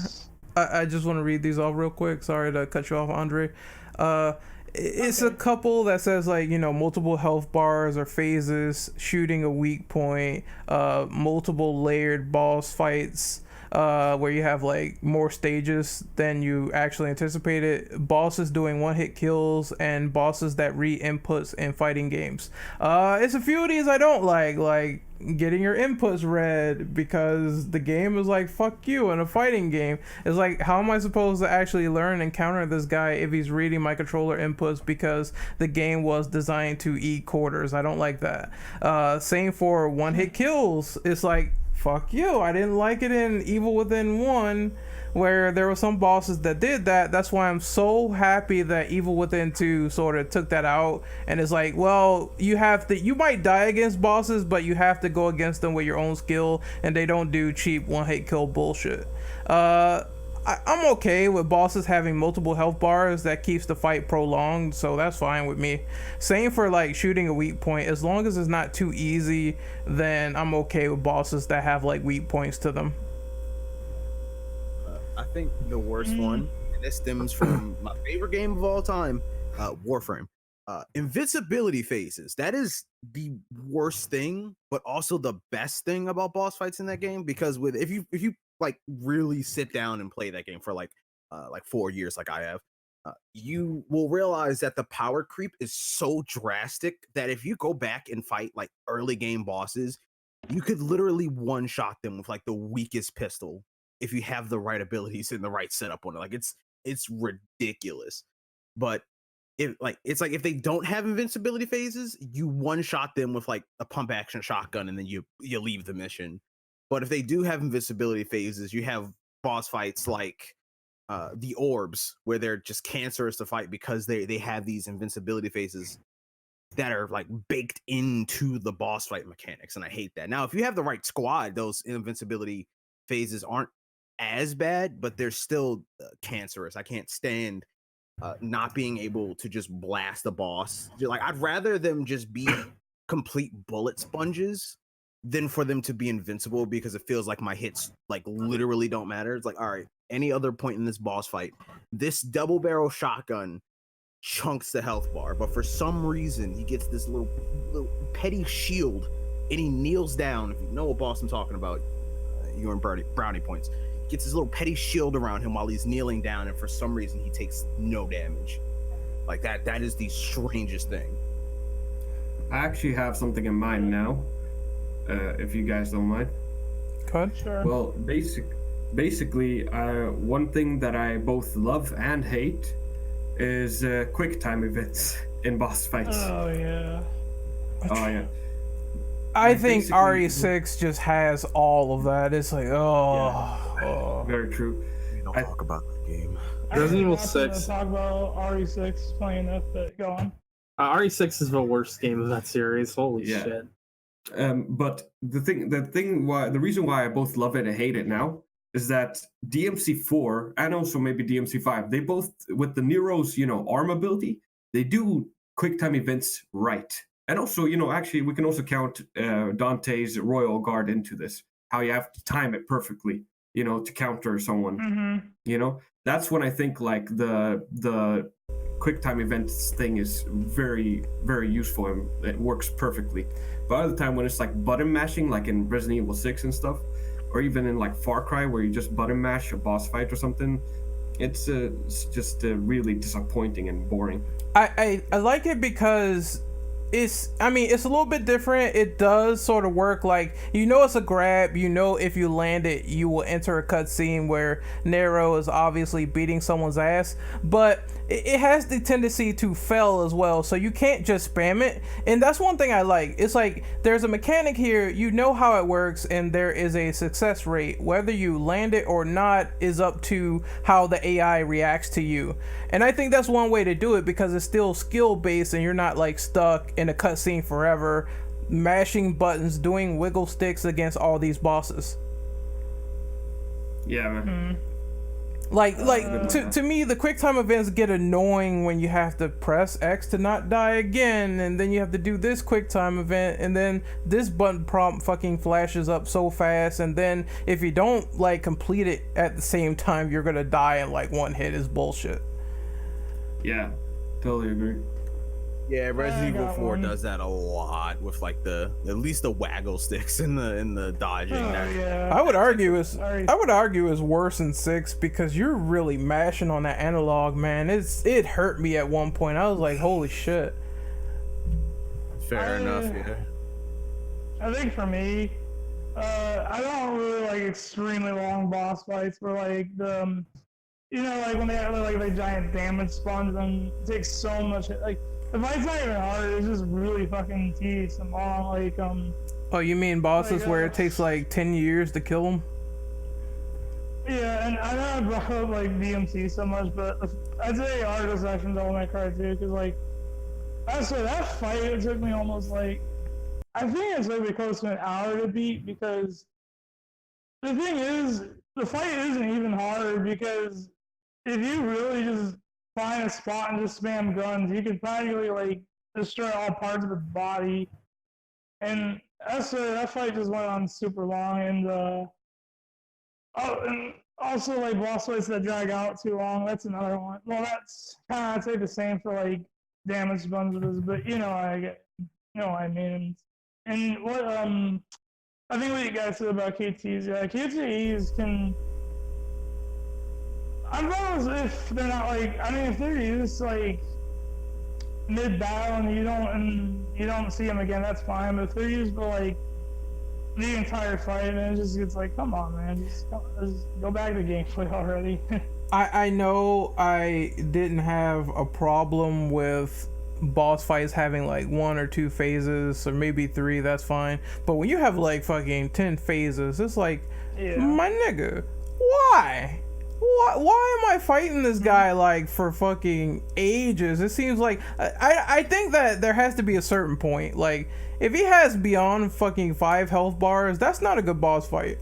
I just want to read these off real quick. Sorry to cut you off, Andre. It's a couple that says, like, you know, multiple health bars or phases, shooting a weak point, multiple layered boss fights, where you have like more stages than you actually anticipated, bosses doing one-hit kills, and bosses that re-inputs in fighting games. It's a few of these I don't like getting your inputs read, because the game is like, fuck you. In a fighting game, it's like, how am I supposed to actually learn and counter this guy if he's reading my controller inputs, because the game was designed to eat quarters? I don't like that. Same for one-hit kills. It's like, fuck you. I didn't like it in Evil Within 1, where there were some bosses that did that. That's why I'm so happy that Evil Within 2 sort of took that out, and it's like, well, you might die against bosses, but you have to go against them with your own skill, and they don't do cheap one-hit kill bullshit. I'm okay with bosses having multiple health bars. That keeps the fight prolonged, so that's fine with me. Same for like shooting a weak point. As long as it's not too easy, then I'm okay with bosses that have like weak points to them. I think the worst one, and this stems from my favorite game of all time, Warframe. Invincibility phases. That is the worst thing, but also the best thing about boss fights in that game, because if you like really sit down and play that game for like 4 years like I have, you will realize that the power creep is so drastic that if you go back and fight like early game bosses, you could literally one-shot them with like the weakest pistol if you have the right abilities and the right setup on it. Like it's ridiculous. But it's like if they don't have invincibility phases, you one-shot them with like a pump action shotgun and then you leave the mission. But if they do have invincibility phases, you have boss fights like the orbs, where they're just cancerous to fight because they have these invincibility phases that are like baked into the boss fight mechanics, and I hate that. Now, if you have the right squad, those invincibility phases aren't as bad, but they're still cancerous. I can't stand not being able to just blast a boss. Like, I'd rather them just be complete bullet sponges than for them to be invincible, because it feels like my hits like literally don't matter. It's like, all right, any other point in this boss fight, this double barrel shotgun chunks the health bar, but for some reason he gets this little petty shield and he kneels down. If you know what boss I'm talking about, you're in brownie points. He gets this little petty shield around him while he's kneeling down, and for some reason he takes no damage. Like that is the strangest thing. I actually have something in mind now. If you guys don't mind. Good. Sure. Well, basically, one thing that I both love and hate is quick time events in boss fights. Oh yeah. Oh yeah. I think RE6 just has all of that. It's like, oh. Very true. We don't talk about that game. Resident Evil I 6. talk about RE6 playing that, but go on. RE6 is the worst game of that series. Holy shit. But the reason why I both love it and hate it now is that DMC4 and also maybe DMC5, they both, with the Nero's, arm ability, they do quick time events right. And also, actually, we can also count Dante's Royal Guard into this. How you have to time it perfectly, to counter someone. Mm-hmm. That's when I think like the quick time events thing is very, very useful and it works perfectly. But other time when it's like button mashing, like in Resident Evil 6 and stuff, or even in like Far Cry where you just button mash a boss fight or something, It's just really disappointing and boring. I like it because it's it's a little bit different. It does sort of work like it's a grab. If you land it, you will enter a cutscene where Nero is obviously beating someone's ass, but it has the tendency to fail as well. So you can't just spam it, and that's one thing I like. It's like there's a mechanic here. You know how it works, and there is a success rate. Whether you land it or not is up to how the AI reacts to you. And I think that's one way to do it because it's still skill based and you're not like stuck in a cutscene forever, mashing buttons, doing wiggle sticks against all these bosses. Yeah, man. To me, the quick time events get annoying when you have to press X to not die again, and then you have to do this quick time event, and then this button prompt fucking flashes up so fast, and then if you don't like complete it at the same time, you're gonna die in like one hit is bullshit. Yeah, totally agree. Yeah, Resident Evil 4 one. does that a lot with like at least the waggle sticks in the dodging. Yeah. I would argue it's worse in 6 because you're really mashing on that analog, man. It hurt me at one point. I was like, holy shit. Fair enough, yeah. I think for me, I don't really like extremely long boss fights where like like when they have like the giant damage sponge and it takes so much like the fight's not even hard, it's just really fucking tedious and long, like Oh, you mean bosses where it takes like 10 years to kill them? Yeah, and I know I brought up like DMC so much, but I'd say Argo Section's all my card too, because like I swear that fight it took me almost like I think it's like close to an hour to beat, because the thing is the fight isn't even hard, because if you really just find a spot and just spam guns, you could practically like destroy all parts of its body. And that fight just went on super long, and also like boss fights that drag out too long. That's another one. Well, that's kind of I'd say the same for like damage sponges, but what I mean. And what I think what you guys said about KTs, yeah, KTs can. I'm as if they're not like. If they're used like mid battle and you don't see them again, that's fine. But if they're used for like the entire fight, and it just gets like, come on, man, just go back to gameplay already. I know I didn't have a problem with boss fights having like 1 or 2 phases or maybe 3, that's fine. But when you have like fucking 10 phases, it's like, my nigga, why? Why am I fighting this guy like for fucking ages? It seems like I think that there has to be a certain point. Like if he has beyond fucking 5 health bars, that's not a good boss fight.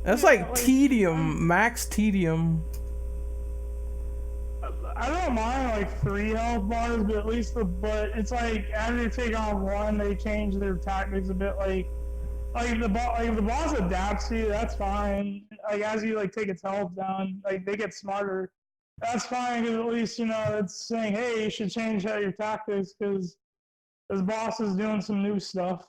That's like tedium, max tedium. I don't mind like 3 health bars, but at least but it's like after you take on 1, they change their tactics a bit. Like the boss adapts to you, that's fine. Like as you like take its health down, like they get smarter. That's fine, because at least it's saying, hey, you should change out your tactics because this boss is doing some new stuff.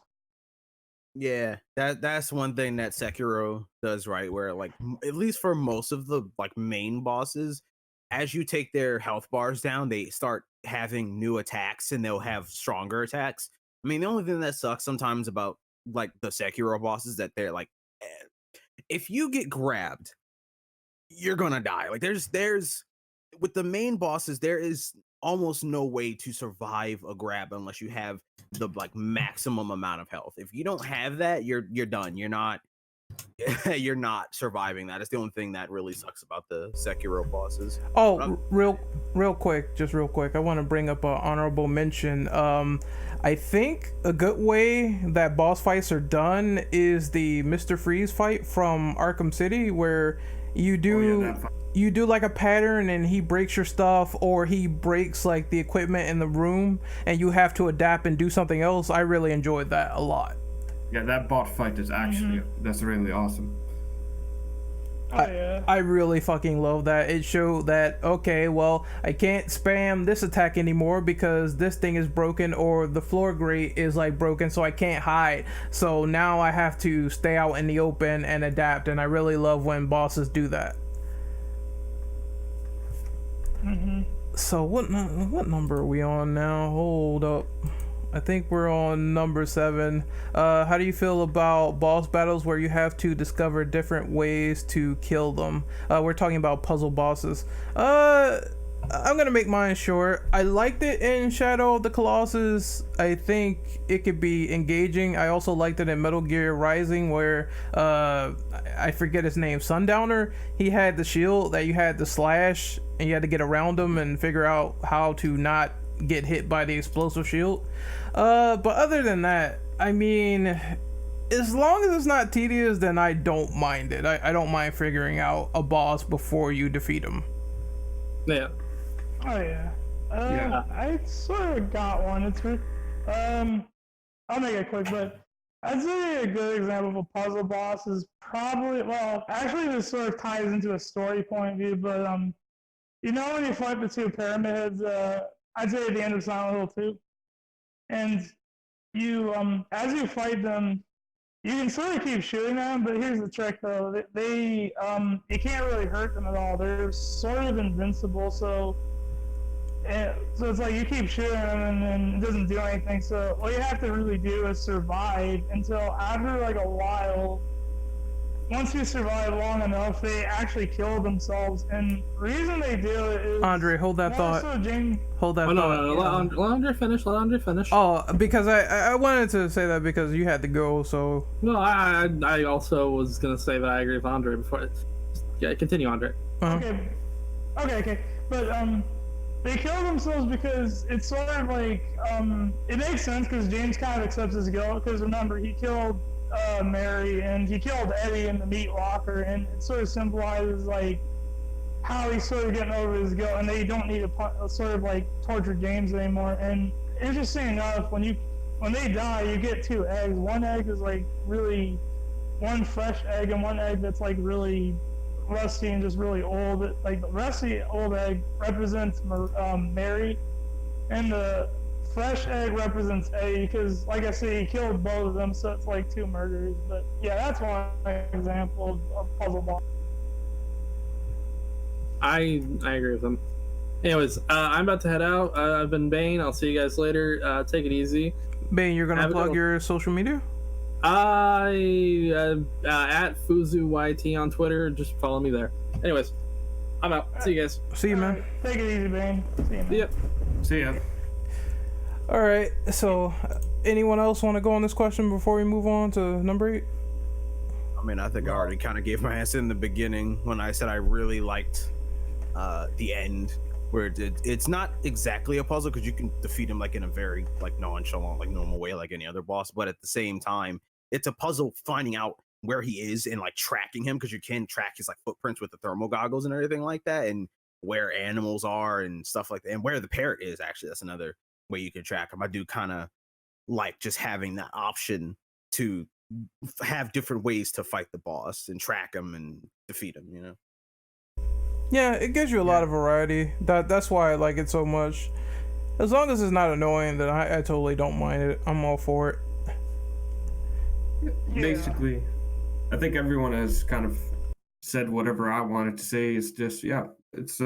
Yeah, that's one thing that Sekiro does right, where like at least for most of the like main bosses, as you take their health bars down, they start having new attacks and they'll have stronger attacks. I mean, the only thing that sucks sometimes about like the Sekiro bosses that they're like, if you get grabbed, you're gonna die. Like there's with the main bosses, there is almost no way to survive a grab unless you have the like maximum amount of health. If you don't have that, you're done. You're not surviving that. It's the only thing that really sucks about the Sekiro bosses. Oh, real quick, I want to bring up an honorable mention. I think a good way that boss fights are done is the Mr. Freeze fight from Arkham City, where you do like a pattern and he breaks your stuff, or he breaks like the equipment in the room and you have to adapt and do something else. I really enjoyed that a lot. Yeah, that bot fight is actually that's really awesome. I really fucking love that. It showed that, okay, well, I can't spam this attack anymore because this thing is broken, or the floor grate is like broken, so I can't hide. So now I have to stay out in the open and adapt, and I really love when bosses do that. So what number are we on now? Hold up. I think we're on number 7. How do you feel about boss battles where you have to discover different ways to kill them? We're talking about puzzle bosses. I'm gonna make mine short. I liked it in Shadow of the Colossus. I think it could be engaging. I also liked it in Metal Gear Rising where I forget his name, Sundowner. He had the shield that you had to slash and you had to get around him and figure out how to not get hit by the explosive shield. But other than that, I mean, as long as it's not tedious, then I don't mind it. I don't mind figuring out a boss before you defeat him. Yeah. Oh yeah. Yeah. I sort of got one. It's I'll make it quick, but I'd say a good example of a puzzle boss is probably, well, actually this sort of ties into a story point of view, but you know when you fight the 2 pyramid heads, I'd say at the end of Silent Hill 2, and you as you fight them, you can sort of keep shooting them, but here's the trick though. They you can't really hurt them at all. They're sort of invincible, so it's like you keep shooting them and it doesn't do anything. So all you have to really do is survive until after like a while. Once you survive long enough, they actually kill themselves. And the reason they do it is... Andre, hold that thought. Hold that thought. No. Let Andre finish. Let Andre finish. Oh, because I wanted to say that because you had to go, so... No, I also was going to say that I agree with Andre before. Yeah, continue, Andre. Uh-huh. Okay. But, they kill themselves because it's sort of like, it makes sense because James kind of accepts his guilt, because remember, he killed Mary and he killed Eddie in the meat locker, and it sort of symbolizes like how he's sort of getting over his guilt, and they don't need to sort of like torture James anymore. And interesting enough, when they die, you get 2 eggs. One egg is like really one fresh egg, and one egg that's like really rusty and just really old. Like the rusty old egg represents Mary, and the fresh egg represents A, because like I said, he killed both of them, so it's like 2 murders. But yeah, that's one example of puzzle boss. I agree with him. Anyways, I'm about to head out. I've been Bane. I'll see you guys later. Take it easy. Bane, you're gonna plug your social media? At FuzuYT on Twitter. Just follow me there. Anyways, I'm out. See you guys. See you, man. Right, take it easy, Bane. See you, man. Yep. See ya. All right. So, anyone else want to go on this question before we move on to number 8? I mean, I think I already kind of gave my answer in the beginning when I said I really liked the end, where it's not exactly a puzzle because you can defeat him like in a very like nonchalant, like normal way, like any other boss. But at the same time, it's a puzzle finding out where he is and like tracking him, because you can track his like footprints with the thermal goggles and everything like that, and where animals are and stuff like that, and where the parrot is. Actually, that's another way you can track him. I do kind of like just having that option to have different ways to fight the boss and track him and defeat him, you know. Yeah, it gives you a lot of variety. That's why I like it so much. As long as it's not annoying, then I totally don't mind it. I'm all for it. Basically, I think everyone has kind of said whatever I wanted to say. It's just, yeah, it's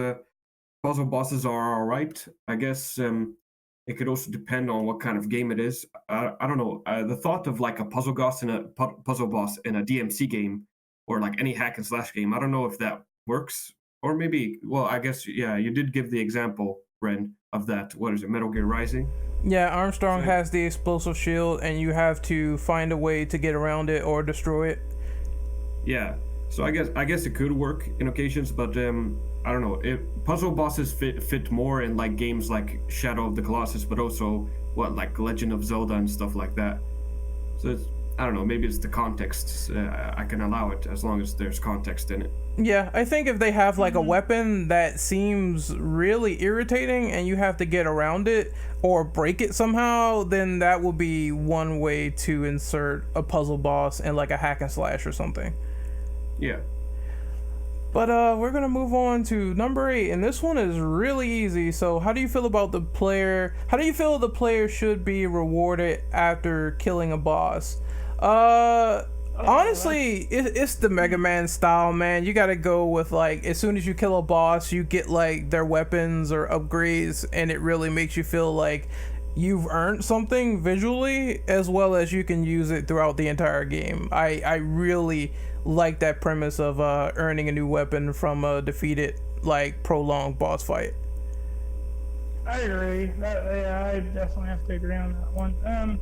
puzzle bosses are all right. I guess it could also depend on what kind of game it is. I don't know. The thought of like a puzzle boss in a DMC game, or like any hack and slash game, I don't know if that works. Or maybe, well, I guess, yeah, you did give the example, Ren, of that. What is it, Metal Gear Rising? Yeah, Armstrong has the explosive shield, and you have to find a way to get around it or destroy it. Yeah, so I guess it could work in occasions, but I don't know. Puzzle bosses fit more in like games like Shadow of the Colossus, but also like Legend of Zelda and stuff like that. So it's, I don't know. Maybe it's the context. I can allow it as long as there's context in it. Yeah, I think if they have like a weapon that seems really irritating and you have to get around it or break it somehow, then that will be one way to insert a puzzle boss in like a hack and slash or something. Yeah. But we're gonna move on to number 8, and this one is really easy. So how do you feel about the player? How do you feel the player should be rewarded after killing a boss? Honestly, it's the Mega Man style, man. You gotta go with like, as soon as you kill a boss, you get like their weapons or upgrades, and it really makes you feel like you've earned something visually, as well as you can use it throughout the entire game. I really like that premise of earning a new weapon from a defeated, like, prolonged boss fight. I agree. Yeah, I definitely have to agree on that one.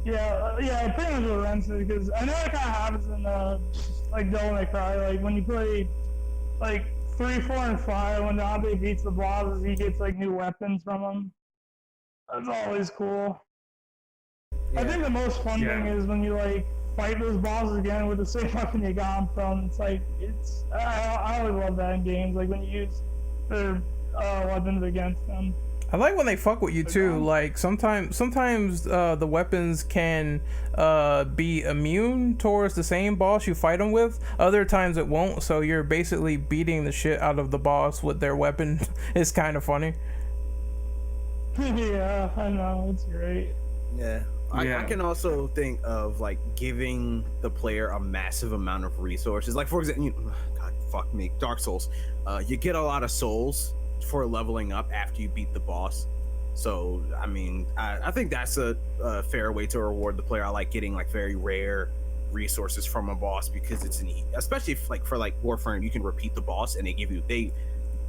Yeah, pretty much what Ren said, because I know it kind of happens in like Devil May Cry, like when you play like 3, 4, and 5, when Dante beats the bosses, he gets like new weapons from them. That's always cool. I think the most fun thing is when you like fight those bosses again with the same weapon you got them from. It's like I always love that in games, like when you use their weapons against them. I like when they fuck with you too. Like sometimes the weapons can be immune towards the same boss you fight them with. Other times it won't. So you're basically beating the shit out of the boss with their weapon. It's kind of funny. Yeah, I know, it's great. Yeah. I can also think of like giving the player a massive amount of resources. Like for example, God, fuck me, Dark Souls. You get a lot of souls for leveling up after you beat the boss. So I mean, I think that's a fair way to reward the player. I like getting like very rare resources from a boss because it's especially if, like for like Warframe, you can repeat the boss and they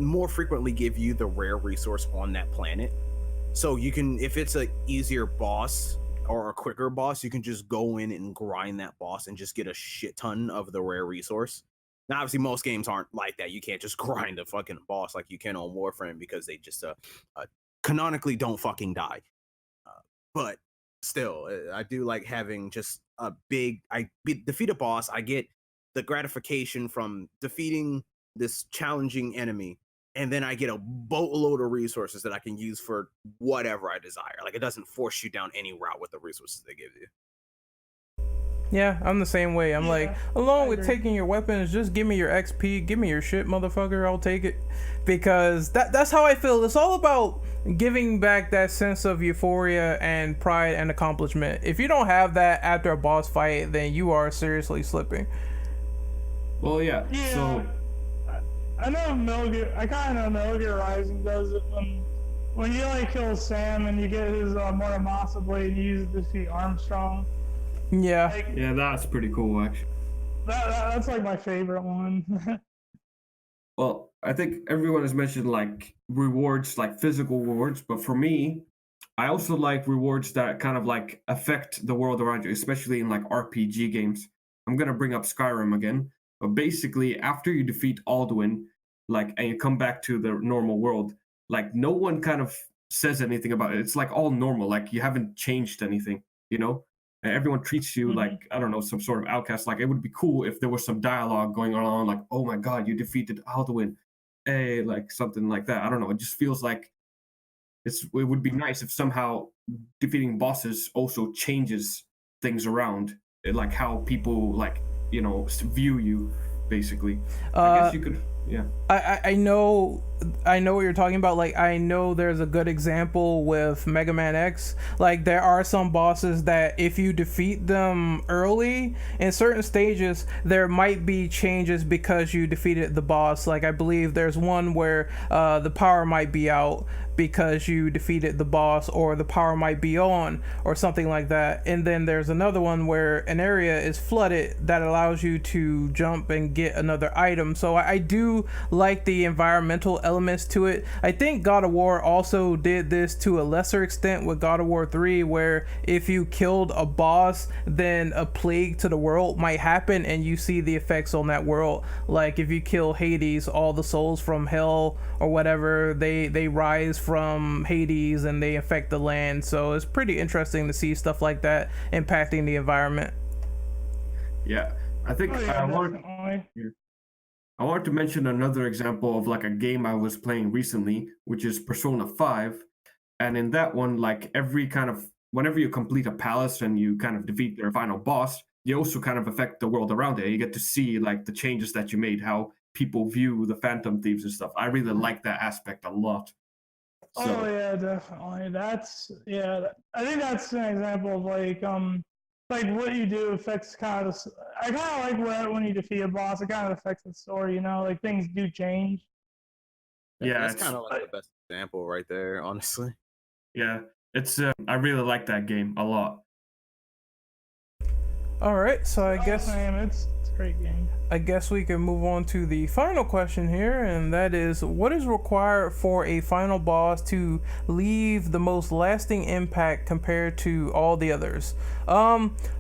more frequently give you the rare resource on that planet. So you can, if it's a easier boss or a quicker boss, you can just go in and grind that boss and just get a shit ton of the rare resource. Now, obviously, most games aren't like that. You can't just grind a fucking boss like you can on Warframe because they just canonically don't fucking die. But still, I do like having just a big. Defeat a boss. I get the gratification from defeating this challenging enemy, and then I get a boatload of resources that I can use for whatever I desire. Like it doesn't force you down any route with the resources they give you. Yeah, I'm the same way. I'm like, along with taking your weapons, just give me your XP, give me your shit, motherfucker. I'll take it, because that's how I feel. It's all about giving back that sense of euphoria and pride and accomplishment. If you don't have that after a boss fight, then you are seriously slipping. Well, yeah. So I know I kind of know Metal Gear Rising does it when you like kill Sam and you get his Muramasa blade and you use it to defeat Armstrong. Yeah. Like, yeah, that's pretty cool actually. That's like my favorite one. Well, I think everyone has mentioned like rewards, like physical rewards, but for me, I also like rewards that kind of like affect the world around you, especially in like RPG games. I'm gonna bring up Skyrim again, but basically after you defeat Alduin, like, and you come back to the normal world, like no one kind of says anything about it. It's like all normal, like you haven't changed anything, you know? And everyone treats you like, I don't know, some sort of outcast. Like it would be cool if there was some dialogue going on, like, oh my god, you defeated Alduin, hey, like something like that. I don't know. It just feels like it would be nice if somehow defeating bosses also changes things around, like how people like view you, basically. I guess you could, yeah. I know what you're talking about. Like I know there's a good example with Mega Man X. Like there are some bosses that if you defeat them early in certain stages, there might be changes because you defeated the boss. Like I believe there's one where the power might be out because you defeated the boss, or the power might be on or something like that. And then there's another one where an area is flooded that allows you to jump and get another item. So I do like the environmental elements to it. I think God of War also did this to a lesser extent with God of War 3, where if you killed a boss, then a plague to the world might happen and you see the effects on that world. Like if you kill Hades, all the souls from hell or whatever, they rise from Hades and they affect the land. So it's pretty interesting to see stuff like that impacting the environment. Yeah, I think I wanted to mention another example of like a game I was playing recently, which is Persona 5. And in that one, like whenever you complete a palace and you kind of defeat their final boss, you also kind of affect the world around it. You get to see like the changes that you made, how people view the Phantom Thieves and stuff. I really like that aspect a lot. So, oh yeah, definitely. I think that's an example of like like what you do affects kind of. I kind of like when you defeat a boss, it kind of affects the story. You know, like things do change. Yeah, That's it's kind of like the best example right there, honestly. yeah, it's I really like that game a lot. All right, so I guess Man, it's a great game. I guess we can move on to the final question here, and that is, what is required for a final boss to leave the most lasting impact compared to all the others?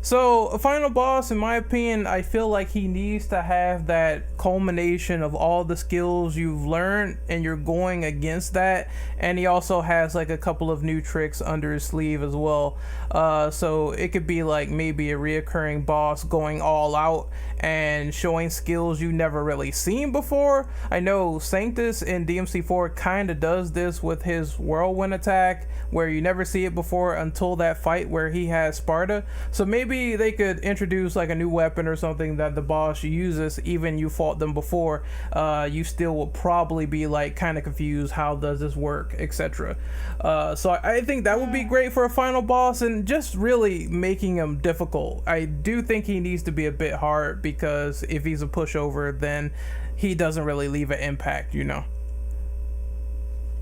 So a final boss, in my opinion, I feel like he needs to have that culmination of all the skills you've learned, and you're going against that, and he also has like a couple of new tricks under his sleeve as well. So it could be like maybe a reoccurring boss going all out and showing skills you never really seen before. I know Sanctus in DMC4 kind of does this with his whirlwind attack, where you never see it before until that fight where he has Sparta. So maybe they could introduce like a new weapon or something that the boss uses, even you fought them before. You still will probably be like kind of confused, how does this work, etc. So I think that would be great for a final boss, and just really making him difficult. I do think he needs to be a bit hard, because if he's a pushover, then he doesn't really leave an impact, you know.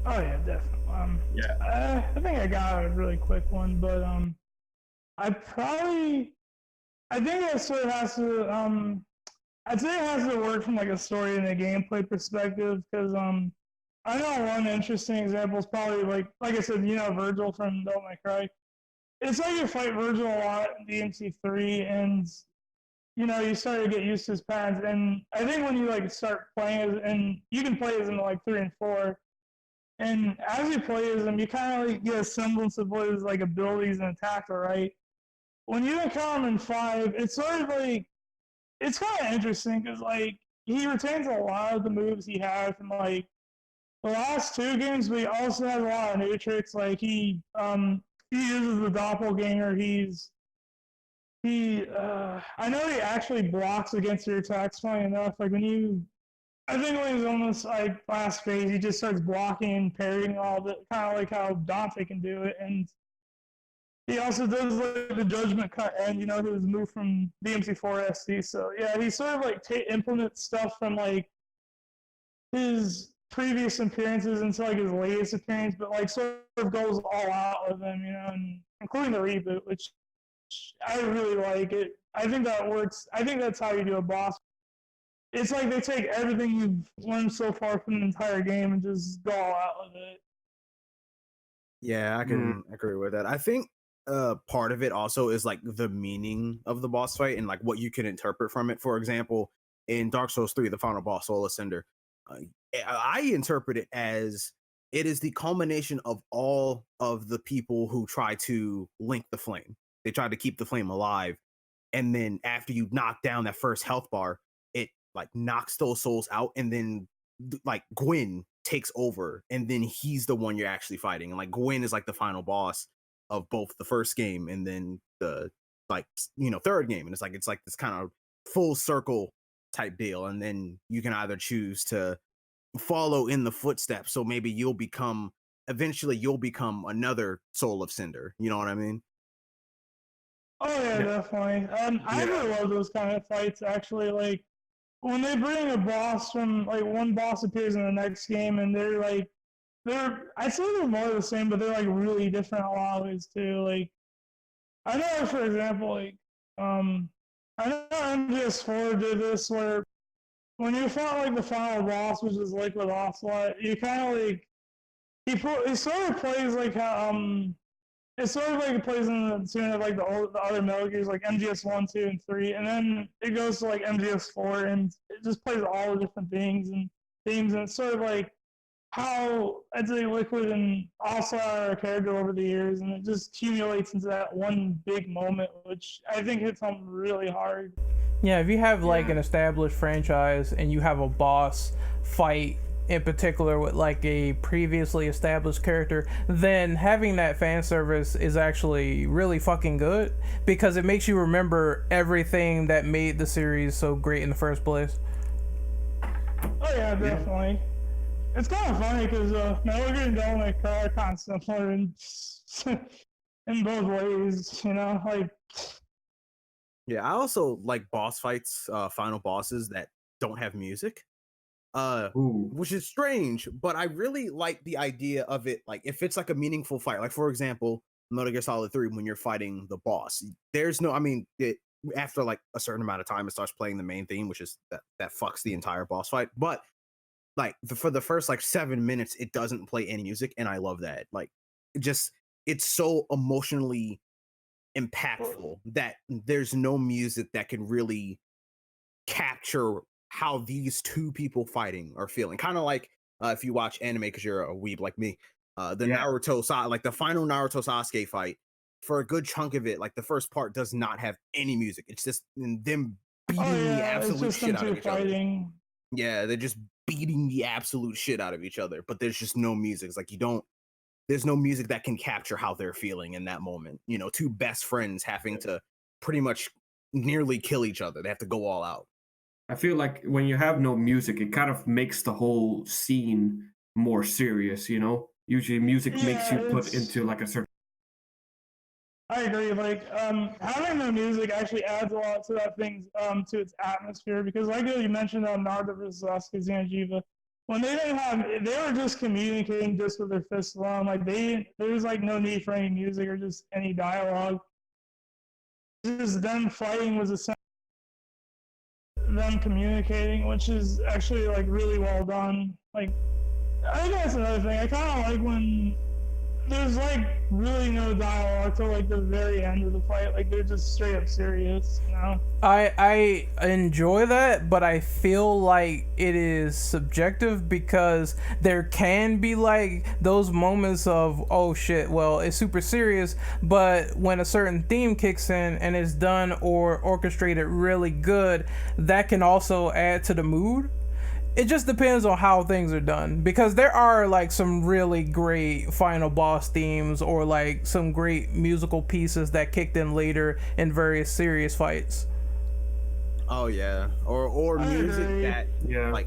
Oh yeah, definitely. I think I got a really quick one, but I think it sort of has to I'd say it has to work from like a story and a gameplay perspective, because I know one interesting example is probably like I said, you know, Virgil from Devil May Cry. It's like you fight Virgil a lot in DMC3, and you know, you start to get used to his patterns. And I think when you like start playing, and you can play as in like 3 and 4, and as you play as him, you kind of like get a semblance of what his like abilities and attack are, right? When you encounter him in 5, it's sort of like, it's kind of interesting, because like he retains a lot of the moves he had from like the last 2 games, but he also has a lot of new tricks. Like he uses the doppelganger. I know he actually blocks against your attacks, funny enough. Like I think when he's on this like last phase, he just starts blocking and parrying all the, kind of like how Dante can do it. And he also does like the judgment cut end, you know, his move from DMC4 SC. So yeah, he sort of like implements stuff from like his previous appearances into like his latest appearance, but like sort of goes all out with him, you know, and including the reboot, which I really like it. I think that works. I think that's how you do a boss. It's like they take everything you've learned so far from the entire game and just go all out with it. Yeah, I can agree with that. I think part of it also is like the meaning of the boss fight and like what you can interpret from it. For example, in Dark Souls 3, the final boss, Soul Ascender, I interpret it as it is the culmination of all of the people who try to link the flame. They try to keep the flame alive. And then after you knock down that first health bar, it like knocks those souls out. And then like Gwyn takes over. And then he's the one you're actually fighting. And like Gwyn is like the final boss of both the first game and then the like, you know, third game. And it's like this kind of full circle type deal. And then you can either choose to follow in the footsteps. So maybe eventually you'll become another Soul of Cinder. You know what I mean? Oh yeah, definitely. I really love those kind of fights. Actually, like when they bring a boss from like one boss appears in the next game, and I'd say they're more the same, but they're like really different in a lot of ways too. Like I know, for example, like I know MGS4 did this where when you fought like the final boss, which is Liquid Ocelot, you kind of like he sort of plays like how it's sort of like it plays in the tune of like the other Metal Gears, like MGS 1, 2, and 3, and then it goes to like MGS 4, and it just plays all the different things and themes, and it's sort of like how I'd say Liquid and Ocelot are a character over the years, and it just accumulates into that one big moment, which I think hits home really hard. Yeah, if you have like an established franchise and you have a boss fight in particular with like a previously established character, then having that fan service is actually really fucking good, because it makes you remember everything that made the series so great in the first place. Oh yeah, definitely. It's kind of funny because Metal Gear and Devil May Cry are kind of similar in both ways, you know, like Yeah, I also like boss fights, final bosses that don't have music. Ooh. Which is strange, but I really like the idea of it. Like, if it's like a meaningful fight, like for example, Metal Gear Solid 3, when you're fighting the boss, there's no, I mean, after like a certain amount of time, it starts playing the main theme, which is that fucks the entire boss fight. But like for the first like 7 minutes, it doesn't play any music, and I love that. Like, it just it's so emotionally impactful that there's no music that can really capture how these two people fighting are feeling. Kind of like if you watch anime because you're a weeb like me, the Yeah. like the final Naruto Sasuke fight, for a good chunk of it, like the first part does not have any music. It's just them beating Oh the yeah, it's absolute just them shit out two of each other. fighting. Yeah, they're just beating the absolute shit out of each other, but there's just no music. It's like there's no music that can capture how they're feeling in that moment. You know, two best friends having to pretty much nearly kill each other. They have to go all out. I feel like when you have no music, it kind of makes the whole scene more serious, you know? Usually music makes Yeah, you put it's. into like a certain I agree. Like, having the music actually adds a lot to that thing, to its atmosphere. Because, like you mentioned, Naruto vs. Sasuke Zangief, when they didn't have, they were just communicating just with their fists alone. Like, there was like no need for any music or just any dialogue. Just them fighting was essentially them communicating, which is actually like really well done. Like, I think that's another thing. I kind of like when there's like really no dialogue till like the very end of the fight. Like, they're just straight up serious, you know? I enjoy that, but I feel like it is subjective because there can be like those moments of, oh shit, well, it's super serious, but when a certain theme kicks in and it's done or orchestrated really good, that can also add to the mood. It just depends on how things are done, because there are like some really great final boss themes or like some great musical pieces that kicked in later in various serious fights. Oh yeah, or I music agree. that like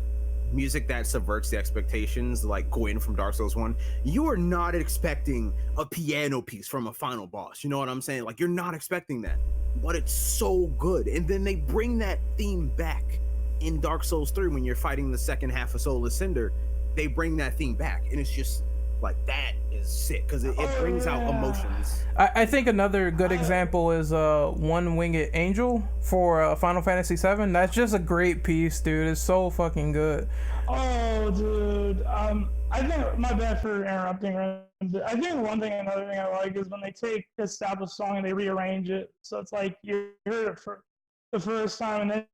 music that subverts the expectations, like Gwyn from Dark Souls 1. You are not expecting a piano piece from a final boss. You know what I'm saying? Like, you're not expecting that, but it's so good. And then they bring that theme back in Dark Souls 3 when you're fighting the second half of Soulless Cinder. They bring that theme back, and it's just like, that is sick because it brings out emotions. I think another good example is One Winged Angel for Final Fantasy VII. That's just a great piece, dude. It's so fucking good. Oh, dude. I think, my bad for interrupting. But I think another thing I like is when they take established song and they rearrange it. So it's like you heard it for the first time, and then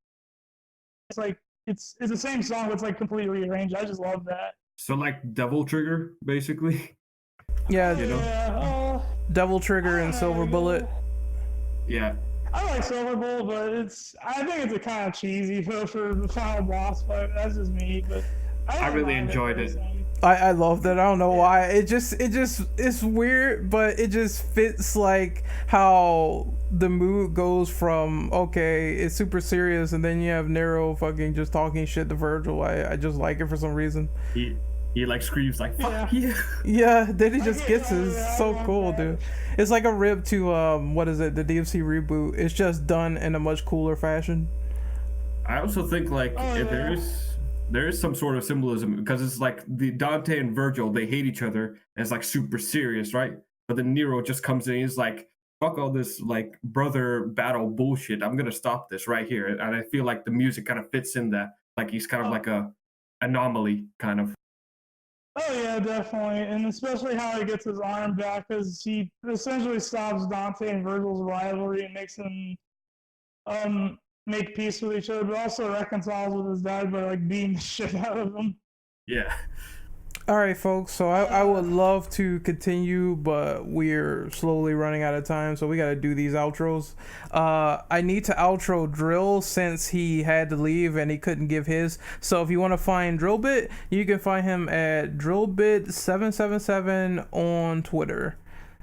it's like it's the same song, but it's like completely rearranged. I just love that. so like Devil Trigger, basically. Yeah, You know? Yeah. Devil Trigger and Silver Bullet. Yeah. I like Silver Bullet, but I think it's a kind of cheesy for the final boss fight. That's just me, but I don't really mind enjoyed it. personally. I love that. I don't know why. It's weird, but it just fits like how the mood goes from, okay, it's super serious, and then you have Nero fucking just talking shit to Virgil. I just like it for some reason. He like screams like fuck Yeah. yeah. Yeah, then he just gets it. Yeah, It's so I cool, love that. dude. It's like a rip to what is it, the DMC reboot. It's just done in a much cooler fashion. I also think like Oh, if yeah. there is some sort of symbolism because it's like the Dante and Virgil, they hate each other and it's like super serious, right? But then Nero just comes in and he's like, fuck all this like brother battle bullshit. I'm gonna stop this right here. And I feel like the music kind of fits in that. Like he's kind of like a anomaly kind of. Oh yeah, definitely, and especially how he gets his arm back, because he essentially stops Dante and Virgil's rivalry and makes them make peace with each other, but also reconciles with his dad by like beating the shit out of him. Yeah. All right, folks. So I would love to continue, but we're slowly running out of time, so we got to do these outros. I need to outro Drill since he had to leave and he couldn't give his. So if you want to find Drillbit, you can find him at Drillbit777 on Twitter.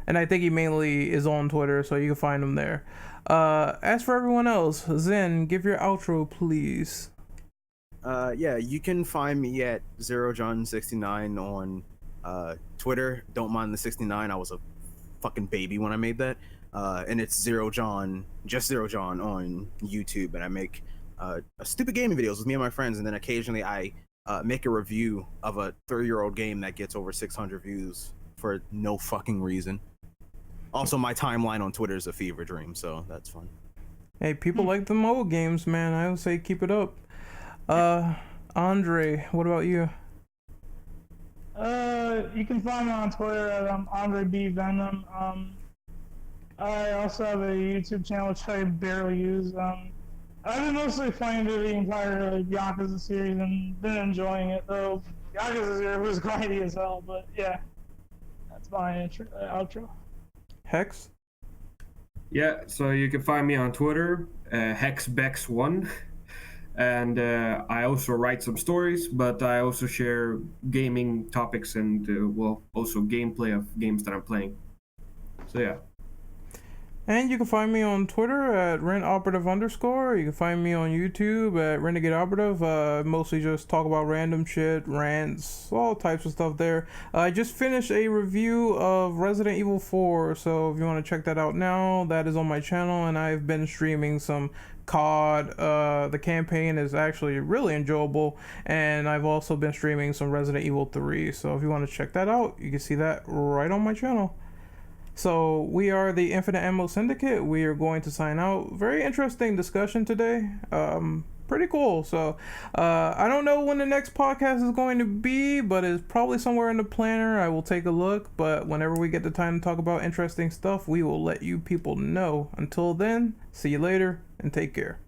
And I think he mainly is on Twitter, so you can find him there. As for everyone else, Zen, give your outro, please. Yeah, you can find me at ZeroJohn69 on Twitter. Don't mind the 69. I was a fucking baby when I made that. and it's Zero John, just Zero John on YouTube, and I make stupid gaming videos with me and my friends, and then occasionally I make a review of a 3-year-old game that gets over 600 views for no fucking reason. Also, my timeline on Twitter is a fever dream, so that's fun. Hey, people like the mobile games, man. I would say keep it up. Andre, what about you? You can find me on Twitter at Andre B Venom. I also have a YouTube channel which I barely use. I've been mostly playing through the entire Yakuza series and been enjoying it, though. Yakuza series was grindy as hell, but yeah, that's my outro. Hex? Yeah, so you can find me on Twitter, HexBex1. And I also write some stories, but I also share gaming topics and, also gameplay of games that I'm playing. So yeah. And you can find me on Twitter at RentOperative_. You can find me on YouTube at Renegade Operative. Mostly just talk about random shit, rants, all types of stuff there. I just finished a review of Resident Evil 4, so if you want to check that out now, that is on my channel, and I've been streaming some COD. The campaign is actually really enjoyable, and I've also been streaming some Resident Evil 3, so if you want to check that out, you can see that right on my channel. So we are the Infinite Ammo Syndicate. We are going to sign out. Very interesting discussion today. Pretty cool. So I don't know when the next podcast is going to be, but it's probably somewhere in the planner. I will take a look, but whenever we get the time to talk about interesting stuff, we will let you people know. Until then, see you later and take care.